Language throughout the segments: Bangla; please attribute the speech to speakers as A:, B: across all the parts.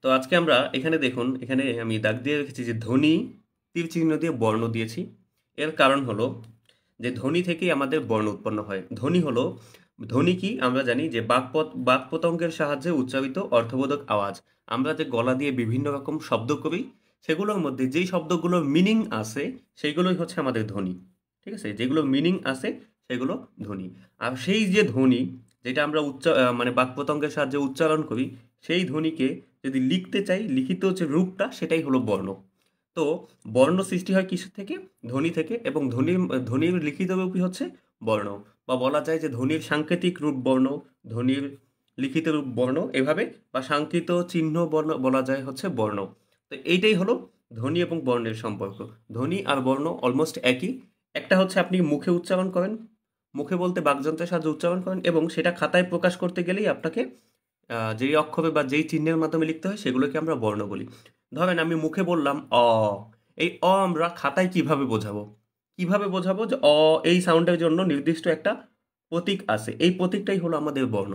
A: তো আজকে আমরা এখানে দেখুন, এখানে আমি দাগ দিয়ে রেখেছি যে ধ্বনি তীর চিহ্ন দিয়ে বর্ণ দিয়েছি। এর কারণ হলো যে ধ্বনি থেকেই আমাদের বর্ণ উৎপন্ন হয়। ধ্বনি কি আমরা জানি যে বাক্পতঙ্গের সাহায্যে উচ্চারিত অর্থবোধক আওয়াজ। আমরা যে গলা দিয়ে বিভিন্ন রকম শব্দ করি, সেগুলোর মধ্যে যেই শব্দগুলোর মিনিং আছে সেইগুলোই হচ্ছে আমাদের ধ্বনি। ঠিক আছে? যেগুলো মিনিং আছে সেগুলো ধ্বনি। আর সেই যে ধ্বনি যেটা আমরা মানে বাক্পতঙ্গের সাহায্যে উচ্চারণ করি, সেই ধ্বনিকে যদি লিখতে চাই, লিখিত যে রূপটা সেটাই হলো বর্ণ। তো বর্ণ সৃষ্টি হয় কিসের থেকে? ধ্বনি থেকে, এবং ধ্বনির লিখিত রূপই হচ্ছে বর্ণ। বা বলা যায় যে ধ্বনির সাংকেতিক রূপ বর্ণ, ধ্বনির লিখিত রূপ বর্ণ, এভাবে বা সাংকেত চিহ্ন বর্ণ বলা যায় হচ্ছে বর্ণ। তো এইটাই হলো ধ্বনি এবং বর্ণের সম্পর্ক। ধ্বনি আর বর্ণ অলমোস্ট একই। একটা হচ্ছে আপনি মুখে উচ্চারণ করেন, মুখে বলতে বাকযন্ত্রের সাহায্যে উচ্চারণ করেন, এবং সেটা খাতায় প্রকাশ করতে গেলেই আপনাকে যেই অক্ষরে বা যেই চিহ্নের মাধ্যমে লিখতে হয় সেগুলোকে আমরা বর্ণ বলি। ধরেন আমি মুখে বললাম অ, এই অ আমরা খাতায় কিভাবে বোঝাবো? কিভাবে বোঝাবো যে অ এই সাউন্ডের জন্য নির্দিষ্ট একটা প্রতীক আছে, এই প্রতীকটাই হলো আমাদের বর্ণ।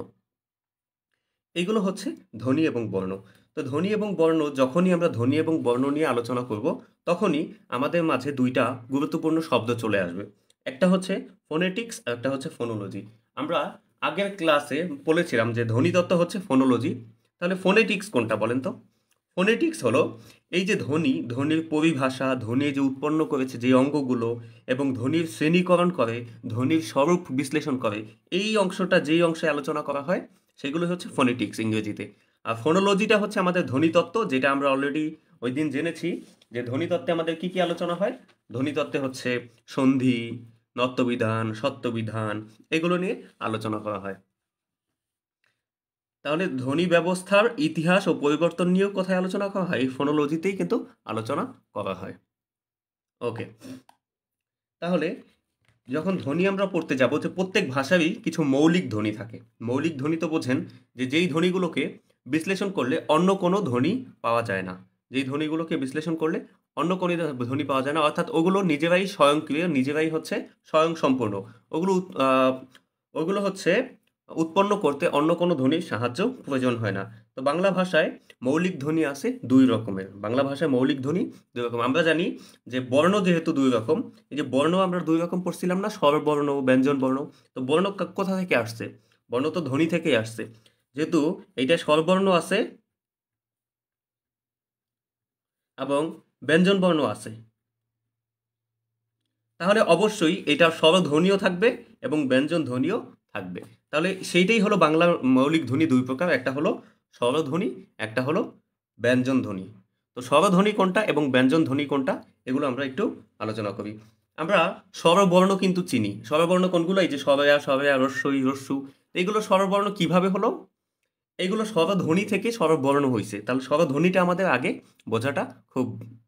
A: এইগুলো হচ্ছে ধ্বনি এবং বর্ণ। তো ধ্বনি এবং বর্ণ, যখনই আমরা ধ্বনি এবং বর্ণ নিয়ে আলোচনা করব, তখনই আমাদের মাঝে দুইটা গুরুত্বপূর্ণ শব্দ চলে আসবে। একটা হচ্ছে ফোনেটিক্স আর একটা হচ্ছে ফোনোলজি। আমরা আগের ক্লাসে বলেছিলাম যে ধ্বনিতত্ত্ব হচ্ছে ফোনোলজি। তাহলে ফোনেটিক্স কোনটা বলেন তো? ফোনেটিক্স হলো এই যে ধ্বনির পরিভাষা, ধ্বনি যে উৎপন্ন করেছে যে অঙ্গগুলো, এবং ধ্বনির শ্রেণীকরণ করে, ধ্বনির স্বরূপ বিশ্লেষণ করে, এই অংশটা যেই অংশে আলোচনা করা হয় সেগুলো হচ্ছে ফোনেটিক্স ইংরেজিতে। আর ফোনোলজিটা হচ্ছে আমাদের ধ্বনিতত্ত্ব, যেটা আমরা অলরেডি ওই দিন জেনেছি যে ধ্বনিতত্ত্বে আমাদের কি কি আলোচনা হয়। ধ্বনিতত্ত্বে হচ্ছে সন্ধি, নত্যবিধান, সত্যবিধান, এগুলো নিয়ে আলোচনা করা হয়। তাহলে ধ্বনি ব্যবস্থার ইতিহাস ও পরিবর্তন নিয়েও কোথায় আলোচনা করা হয়? এই ফোনোলজিতেই কিন্তু আলোচনা করা হয়। ওকে, তাহলে যখন ধ্বনি আমরা পড়তে যাব, যে প্রত্যেক ভাষারই কিছু মৌলিক ধ্বনি থাকে। মৌলিক ধ্বনি তো বোঝেন, যে যেই ধ্বনিগুলোকে বিশ্লেষণ করলে অন্য কোনো ধ্বনি পাওয়া যায় না। যেই ধ্বনিগুলোকে বিশ্লেষণ করলে অন্য কোনো ধ্বনি পাওয়া যায় না, অর্থাৎ ওগুলো নিজেরাই স্বয়ংক্রিয়, নিজেরাই হচ্ছে স্বয়ংসম্পূর্ণ। ওগুলো ওগুলো হচ্ছে উৎপন্ন করতে অন্য কোনো ধ্বনির সাহায্য প্রয়োজন হয় না। তো বাংলা ভাষায় মৌলিক ধ্বনি আছে দুই রকমের। বাংলা ভাষায় মৌলিক ধ্বনি দুই রকম। আমরা জানি যে বর্ণ যেহেতু দুই রকম, এই যে বর্ণ আমরা দুই রকম পড়ছিলাম না, স্বরবর্ণ, ব্যঞ্জন বর্ণ। তো বর্ণ কোথা থেকে আসছে? বর্ণ তো ধ্বনি থেকেই আসছে। যেহেতু এইটা স্বরবর্ণ আছে এবং ব্যঞ্জন বর্ণ আছে, তাহলে অবশ্যই এটা স্বরধ্বনিও থাকবে এবং ব্যঞ্জন ধ্বনিও থাকবে। তাহলে সেইটাই হলো বাংলার মৌলিক ধ্বনি দুই প্রকার, একটা হলো স্বরধ্বনি, একটা হলো ব্যঞ্জন ধ্বনি। তো স্বরধ্বনি কোনটা এবং ব্যঞ্জন ধ্বনি কোনটা, এগুলো আমরা একটু আলোচনা করি। আমরা স্বরবর্ণ কিন্তু চিনি। স্বরবর্ণ কোনগুলো? এই যে স্বরয়া, স্বরয়া, রস্বই, রস্যু। এগুলো স্বরবর্ণ কিভাবে হলো? এগুলো স্বরধ্বনি থেকে স্বরবর্ণ হইছে। তাহলে স্বরধ্বনিটা আমাদের আগে বোঝাটা খুব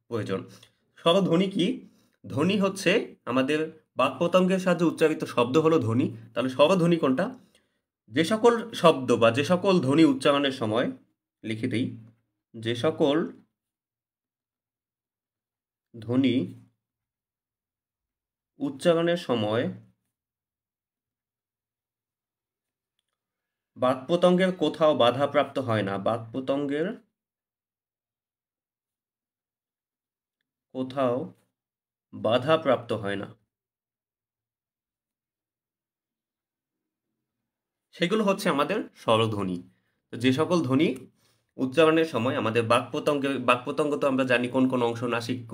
A: প্রয়োজন। স্বরধ্বনি কি? ধ্বনি হচ্ছে আমাদের বাক্পতঙ্গের সাহায্যে উচ্চারিত শব্দ হলো ধ্বনি। তাহলে স্বরধ্বনি কোনটা? যে সকল শব্দ বা যে সকল ধ্বনি উচ্চারণের সময়, লিখে দেই, যে সকল ধ্বনি উচ্চারণের সময় বাক্পতঙ্গের কোথাও বাধাপ্রাপ্ত হয় না, বাক্পতঙ্গের কোথাও বাধাপ্রাপ্ত হয় না, সেগুলো হচ্ছে আমাদের স্বরধ্বনি। তো যে সকল ধ্বনি উচ্চারণের সময় আমাদের বাক্পতঙ্গ তো আমরা জানি কোন কোন অংশ: নাসিক্য,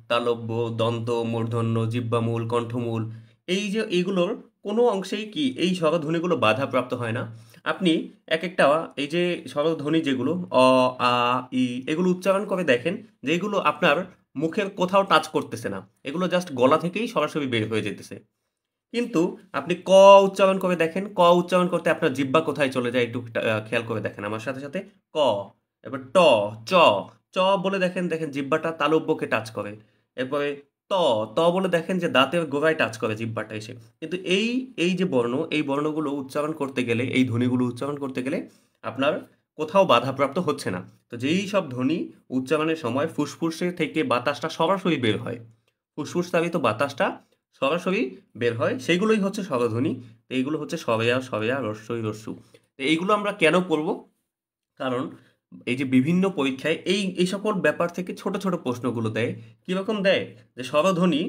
A: তালব্য, দন্ত, মূর্ধন্য, জিহ্বামূল, কণ্ঠমূল। এই যে এইগুলোর কোনো অংশেই কি এই স্বরধ্বনিগুলো বাধাপ্রাপ্ত হয় না। আপনি এক একটা এই যে স্বরধ্বনি যেগুলো অ, আ, ই, এগুলো উচ্চারণ করে দেখেন, যেগুলো আপনার মুখের কোথাও টাচ করতেছে না, এগুলো জাস্ট গলা থেকেই সরাসরি বের হয়ে যেতেছে। কিন্তু আপনি ক উচ্চারণ করে দেখেন, ক উচ্চারণ করতে আপনার জিহ্বা কোথায় চলে যায় একটু খেয়াল করে দেখেন আমার সাথে সাথে। ক, এবার ট, চ, চ বলে দেখেন, দেখেন জিহ্বাটা তালব্যকে টাচ করে। এরপরে ত, ত বলে দেখেন যে দাঁতের গোড়ায় টাচ করে জিহ্বাটা এসে। কিন্তু এই এই যে বর্ণ, এই বর্ণগুলো উচ্চারণ করতে গেলে, এই ধ্বনিগুলো উচ্চারণ করতে গেলে আপনার কোথাও বাধাপ্রাপ্ত হচ্ছে না। তো যেই সব ধ্বনি উচ্চারণের সময় ফুসফুসে থেকে বাতাসটা সরাসরি বের হয়, ফুসফুস চালিত বাতাসটা সরাসরি বের হয়, সেইগুলোই হচ্ছে স্বরধ্বনি। তো এইগুলো হচ্ছে স্বরেয়া, স্বরেয়া, রস্বই, রস্যু। তো এইগুলো আমরা কেন পড়ব? কারণ এই যে বিভিন্ন পরীক্ষায় এই সকল ব্যাপার থেকে ছোট ছোট প্রশ্নগুলো দেয়। কীরকম দেয়, যে স্বরধ্বনি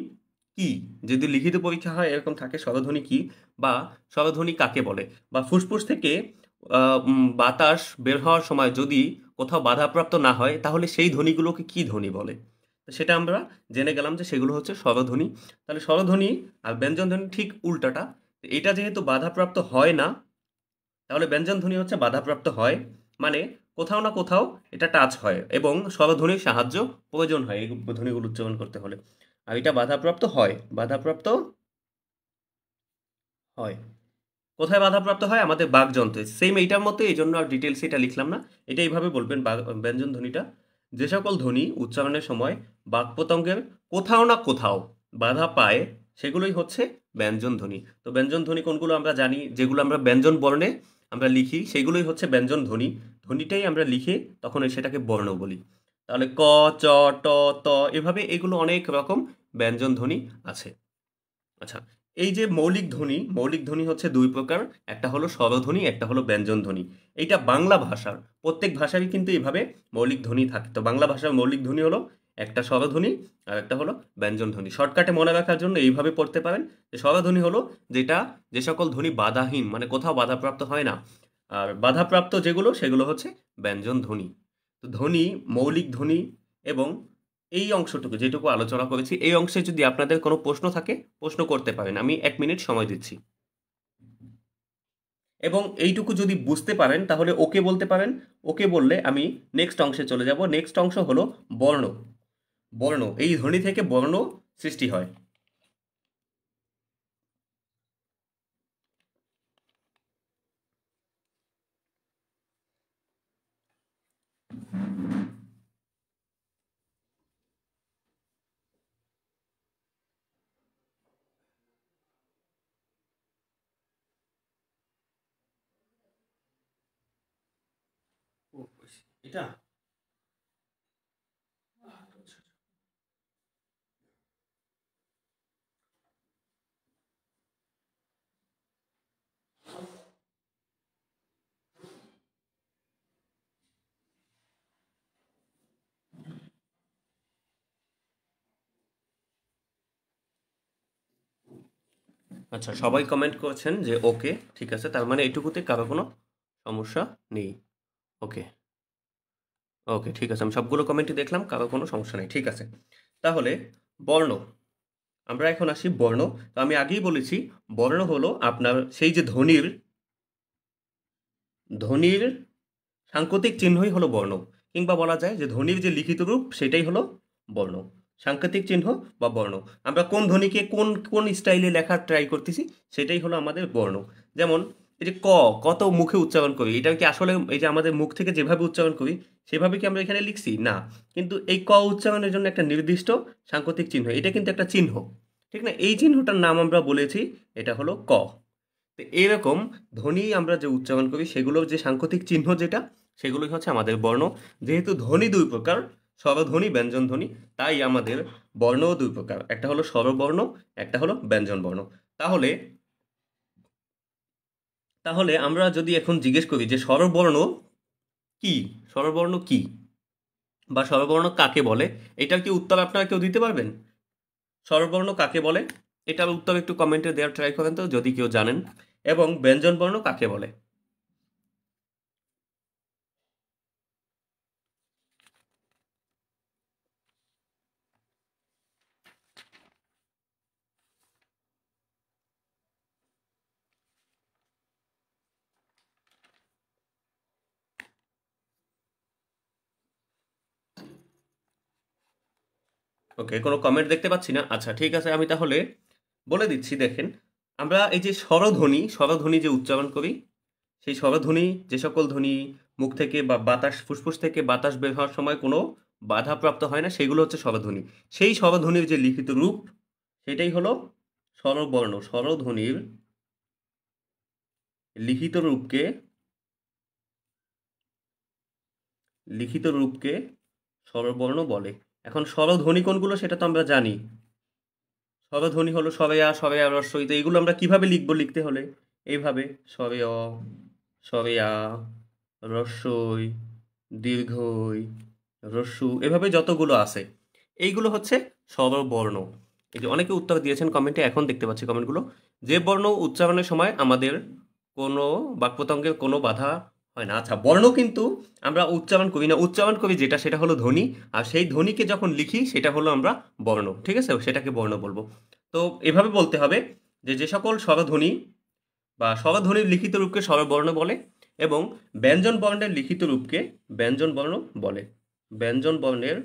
A: কি, যদি লিখিত পরীক্ষা হয় এরকম থাকে স্বরধ্বনি কি, বা স্বরধ্বনি কাকে বলে, বা ফুসফুস থেকে বাতাস বের হওয়ার সময় যদি কোথাও বাধাপ্রাপ্ত না হয় তাহলে সেই ধ্বনিগুলোকে কি ধ্বনি বলে। তো সেটা আমরা জেনে গেলাম যে সেগুলো হচ্ছে স্বরধ্বনি। তাহলে স্বরধ্বনি আর ব্যঞ্জনধ্বনি ঠিক উল্টাটা। এটা যেহেতু বাধাপ্রাপ্ত হয় না, তাহলে ব্যঞ্জনধ্বনি হচ্ছে বাধাপ্রাপ্ত হয়, মানে কোথাও না কোথাও এটা টাচ হয় এবং স্বরধ্বনির সাহায্য প্রয়োজন হয় এই ধ্বনিগুলো উচ্চারণ করতে হলে। আর এটা বাধাপ্রাপ্ত হয়, বাধাপ্রাপ্ত হয়। কোথায় বাধাপ্রাপ্ত হয়? আমাদের বাকযন্ত্রে। সেম এইটার মতো, এই জন্য আর ডিটেলস এটা লিখলাম না। এটা এইভাবে বলবেন ব্যঞ্জন ধ্বনিটা, যে সকল ধ্বনি উচ্চারণের সময় বাকপতঙ্গের কোথাও না কোথাও বাধা পায় সেগুলোই হচ্ছে ব্যঞ্জন ধ্বনি। তো ব্যঞ্জন ধ্বনি কোনগুলো আমরা জানি, যেগুলো আমরা ব্যঞ্জন বর্ণে আমরা লিখি সেগুলোই হচ্ছে ব্যঞ্জন ধ্বনি। ধ্বনিটাই আমরা লিখে তখন সেটাকে বর্ণ বলি। তাহলে ক, চ, ট, ত, এভাবে এগুলো অনেক রকম ব্যঞ্জন ধ্বনি আছে। আচ্ছা, এই যে মৌলিক ধ্বনি হচ্ছে দুই প্রকার, একটা হলো স্বরধ্বনি, একটা হলো ব্যঞ্জন ধ্বনি। এইটা বাংলা ভাষার, প্রত্যেক ভাষারই কিন্তু এইভাবে মৌলিক ধ্বনি থাকে। তো বাংলা ভাষার মৌলিক ধ্বনি হলো একটা স্বরধ্বনি আর একটা হলো ব্যঞ্জন ধ্বনি। শর্টকাটে মনে রাখার জন্য এইভাবে পড়তে পারেন যে স্বরধ্বনি হলো যেটা, যে সকল ধ্বনি বাধাহীন, মানে কোথাও বাধাপ্রাপ্ত হয় না, আর বাধাপ্রাপ্ত যেগুলো সেগুলো হচ্ছে ব্যঞ্জন ধ্বনি। তো ধ্বনি, মৌলিক ধ্বনি এবং এই অংশটুকু যেটুকু আলোচনা করেছি, এই অংশে যদি আপনাদের কোনো প্রশ্ন থাকে প্রশ্ন করতে পারেন, আমি 1 মিনিট সময় দিচ্ছি। এবং এইটুকু যদি বুঝতে পারেন তাহলে ওকে বলতে পারেন। ওকে বললে আমি নেক্সট অংশে চলে যাব। নেক্সট অংশ হলো বর্ণ। বর্ণ, এই ধ্বনি থেকে বর্ণ সৃষ্টি হয়। এটা আচ্ছা, সবাই কমেন্ট করছেন যে ওকে, ঠিক আছে, তার মানে এইটুকুতে কারো কোনো সমস্যা নেই। ওকে, ওকে, ঠিক আছে, আমি সবগুলো কমেন্টই দেখলাম, কারো কোনো সমস্যা নেই, ঠিক আছে। তাহলে বর্ণ, আমরা এখন আসি বর্ণ। তো আমি আগেই বলেছি বর্ণ হলো আপনার সেই যে ধ্বনির ধ্বনির সাংকেতিক চিহ্নই হলো বর্ণ, কিংবা বলা যায় যে ধ্বনির যে লিখিত রূপ সেটাই হলো বর্ণ, সাংকেতিক চিহ্ন বা বর্ণ। আমরা কোন ধ্বনিকে কোন কোন স্টাইলে লেখার ট্রাই করতেছি সেটাই হলো আমাদের বর্ণ। যেমন এই যে ক, কত মুখে উচ্চারণ করি, এটা কি আসলে এই যে আমাদের মুখ থেকে যেভাবে উচ্চারণ করি সেভাবে কি আমরা এখানে লিখছি? না, কিন্তু এই ক উচ্চারণের জন্য একটা নির্দিষ্ট সাংকেতিক চিহ্ন, এটা কিন্তু একটা চিহ্ন, ঠিক না? এই চিহ্নটার নাম আমরা বলেছি, এটা হলো ক। তো এরকম ধ্বনি আমরা যে উচ্চারণ করি সেগুলোর যে সাংকেতিক চিহ্ন যেটা, সেগুলোই হচ্ছে আমাদের বর্ণ। যেহেতু ধ্বনি দুই প্রকার, স্বরধ্বনি, ব্যঞ্জন ধ্বনি, তাই আমাদের বর্ণও দুই প্রকার, একটা হলো স্বরবর্ণ, একটা হলো ব্যঞ্জন বর্ণ। তাহলে তাহলে আমরা যদি এখন জিজ্ঞেস করি যে স্বরবর্ণ কি, স্বরবর্ণ কি বা স্বরবর্ণ কাকে বলে, এটার কি উত্তর আপনারা কেউ দিতে পারবেন? স্বরবর্ণ কাকে বলে এটার উত্তর একটু কমেন্টে দেওয়ার ট্রাই করেন তো, যদি কেউ জানেন। এবং ব্যঞ্জন বর্ণ কাকে বলে? ওকে, কোনো কমেন্ট দেখতে পাচ্ছি না। আচ্ছা, ঠিক আছে, আমি তাহলে বলে দিচ্ছি। দেখেন, আমরা এই যে স্বরধ্বনি যে উচ্চারণ করি, সেই স্বরধ্বনি, যে সকল ধ্বনি মুখ থেকে বা বাতাস, ফুসফুস থেকে বাতাস বের হওয়ার সময় কোনো বাধাপ্রাপ্ত হয় না, সেগুলো হচ্ছে স্বরধ্বনি। সেই স্বরধ্বনির যে লিখিত রূপ সেটাই হলো স্বরবর্ণ। স্বরধ্বনির লিখিত রূপকে লিখিত রূপকে স্বরবর্ণ বলে। এখন স্বরধ্বনি কোনগুলো সেটা তো আমরা জানি। স্বরধ্বনি হলো সরেয়া, সরেয়া রস্বই। তো এগুলো আমরা কিভাবে লিখবো? লিখতে হলে এইভাবে সরেয়, সরেয়া, রস্বই, দীর্ঘই, হ্রস্ব, এভাবে যতগুলো আছে এইগুলো হচ্ছে স্বরবর্ণ। এই যে অনেকে উত্তর দিয়েছেন কমেন্টে, এখন দেখতে পাচ্ছি কমেন্টগুলো। যে বর্ণ উচ্চারণের সময় আমাদের কোনো বাক্যতঙ্গের কোনো বাধা হয় না। আচ্ছা, বর্ণ কিন্তু আমরা উচ্চারণ করি না, উচ্চারণ করি যেটা সেটা হলো ধ্বনি, আর সেই ধ্বনিকে যখন লিখি সেটা হলো আমরা বর্ণ, ঠিক আছে, সেটাকে বর্ণ বলবো। তো এভাবে বলতে হবে যে যে সকল স্বরধ্বনি বা স্বরধ্বনির লিখিত রূপকে স্বরবর্ণ বলে, এবং ব্যঞ্জন বর্ণের লিখিত রূপকে ব্যঞ্জন বর্ণ বলে। ব্যঞ্জন বর্ণের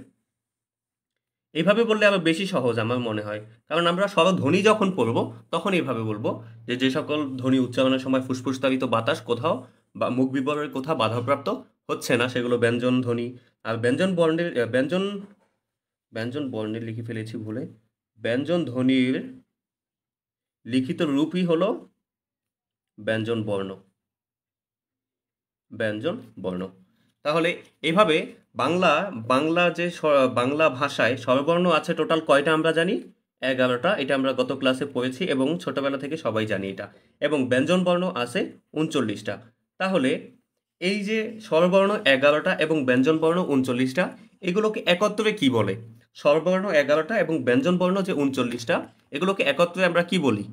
A: এইভাবে বললে আবার বেশি সহজ আমার মনে হয়, কারণ আমরা স্বরধ্বনি যখন পড়বো তখন এইভাবে বলবো যে যে সকল ধ্বনি উচ্চারণের সময় ফুসফুসতাড়িত বাতাস কোথাও বা মুখ বিবরের কোথাও বাধাপ্রাপ্ত হচ্ছে না সেগুলো ব্যঞ্জন ধ্বনি। আর ব্যঞ্জন বর্ণের ব্যঞ্জন বর্ণের লিখে ফেলেছি ভুলে, ব্যঞ্জন ধ্বনির লিখিত রূপই হলো ব্যঞ্জন বর্ণ। ব্যঞ্জন বর্ণ। তাহলে এভাবে বাংলা বাংলা যে বাংলা ভাষায় স্বরবর্ণ আছে টোটাল কয়টা আমরা জানি? 11টা। এটা আমরা গত ক্লাসে পড়েছি এবং ছোটবেলা থেকে সবাই জানি এটা। এবং ব্যঞ্জন বর্ণ আছে 39টা। তাহলে এই যে স্বরবর্ণ 11টা এবং ব্যঞ্জন বর্ণ 39টা, এগুলোকে একত্রে কি বলে? স্বরবর্ণ 11টা এবং ব্যঞ্জন বর্ণ যে 39টা, এগুলোকে একত্রে আমরা কি বলি?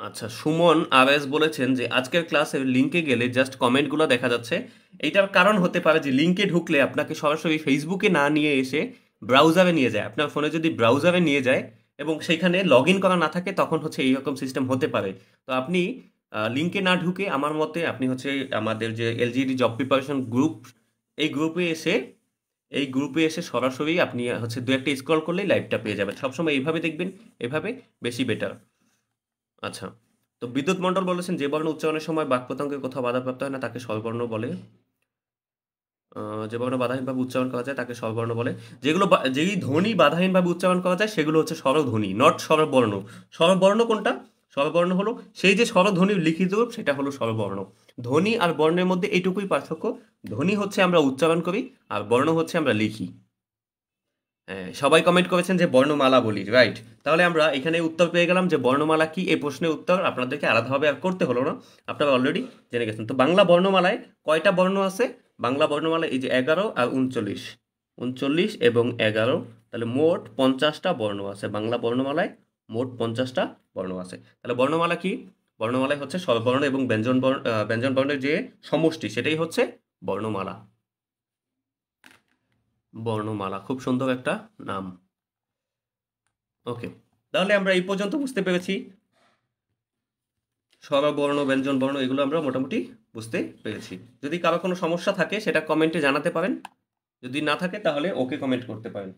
A: আচ্ছা, সুমন আরএস বলেছেন যে আজকের ক্লাসের লিঙ্কে গেলে জাস্ট কমেন্টগুলো দেখা যাচ্ছে। এইটার কারণ হতে পারে যে লিঙ্কে ঢুকলে আপনাকে সরাসরি ফেসবুকে না নিয়ে এসে ব্রাউজারে নিয়ে যায়। আপনার ফোনে যদি ব্রাউজারে নিয়ে যায় এবং সেখানে লগ ইন করা না থাকে তখন হচ্ছে এইরকম সিস্টেম হতে পারে। তো আপনি লিঙ্কে না ঢুকে আমার মতে আপনি হচ্ছে আমাদের যে এলজিডি জব প্রিপারেশন গ্রুপ, এই গ্রুপে এসে সরাসরি আপনি হচ্ছে দু একটা স্ক্রল করলেই লাইভটা পেয়ে যাবেন। সবসময় এইভাবে দেখবেন, এভাবে বেশি বেটার। আচ্ছা, তো বিদ্যুৎ মণ্ডল বলেছেন যে বর্ণ উচ্চারণের সময় বাক্যতঙ্গের কোথাও বাধাপ্রাপ্ত হয় না তাকে স্বরবর্ণ বলে। যে বর্ণ বাধাহীনভাবে উচ্চারণ করা যায় তাকে স্বরবর্ণ বলে। যেই ধ্বনি বাধাহীনভাবে উচ্চারণ করা যায় সেগুলো হচ্ছে স্বরধ্বনি, নট স্বরবর্ণ। স্বরবর্ণ কোনটা? স্বরবর্ণ হলো সেই যে স্বরধ্বনির লিখিত রূপ, সেটা হলো স্বরবর্ণ। ধ্বনি আর বর্ণের মধ্যে এইটুকুই পার্থক্য। ধ্বনি হচ্ছে আমরা উচ্চারণ করি আর বর্ণ হচ্ছে আমরা লিখি। হ্যাঁ, সবাই কমেন্ট করেছেন যে বর্ণমালা বলি, রাইট। তাহলে আমরা এখানে উত্তর পেয়ে গেলাম যে বর্ণমালা কি। এই প্রশ্নের উত্তর আপনাদেরকে আলাদাভাবে আর করতে হলো না, আপনারা অলরেডি জেনে গেছেন। তো বাংলা বর্ণমালায় কয়টা বর্ণ আছে? বাংলা বর্ণমালায় এই যে 11 আর 39, 39 এবং 11, তাহলে মোট 50টা বর্ণ আছে। বাংলা বর্ণমালায় মোট 50টা বর্ণ আছে। তাহলে বর্ণমালা কি? বর্ণমালায় হচ্ছে স্বরবর্ণ এবং ব্যঞ্জন বর্ণের যে সমষ্টি সেটাই হচ্ছে বর্ণমালা। বর্ণমালা খুব সুন্দর একটা নাম। ওকে, তাহলে আমরা এই পর্যন্ত বুঝতে পেরেছি স্বরবর্ণ, ব্যঞ্জন বর্ণ এগুলো আমরা মোটামুটি বুঝতে পেরেছি। যদি কারো কোনো সমস্যা থাকে সেটা কমেন্টে জানাতে পারেন, যদি না থাকে তাহলে ওকে কমেন্ট করতে পারেন।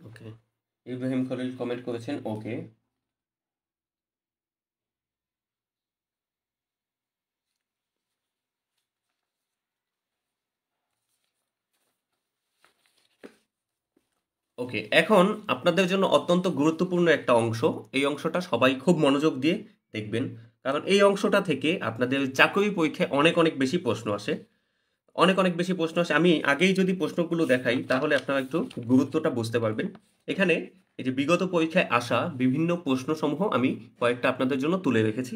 A: ওকে, ইব্রাহিম খলিল কমেন্ট করেছেন ওকে। ওকে, এখন আপনাদের জন্য অত্যন্ত গুরুত্বপূর্ণ একটা অংশ। এই অংশটা সবাই খুব মনোযোগ দিয়ে দেখবেন, কারণ এই অংশটা থেকে আপনাদের চাকরি পরীক্ষায় অনেক অনেক বেশি প্রশ্ন আসে। আমি আগেই যদি প্রশ্নগুলো দেখাই তাহলে আপনারা একটু গুরুত্বটা বুঝতে পারবেন। এখানে এই যে বিগত পরীক্ষায় আসা বিভিন্ন প্রশ্নসমূহ আমি কয়েকটা আপনাদের জন্য তুলে রেখেছি।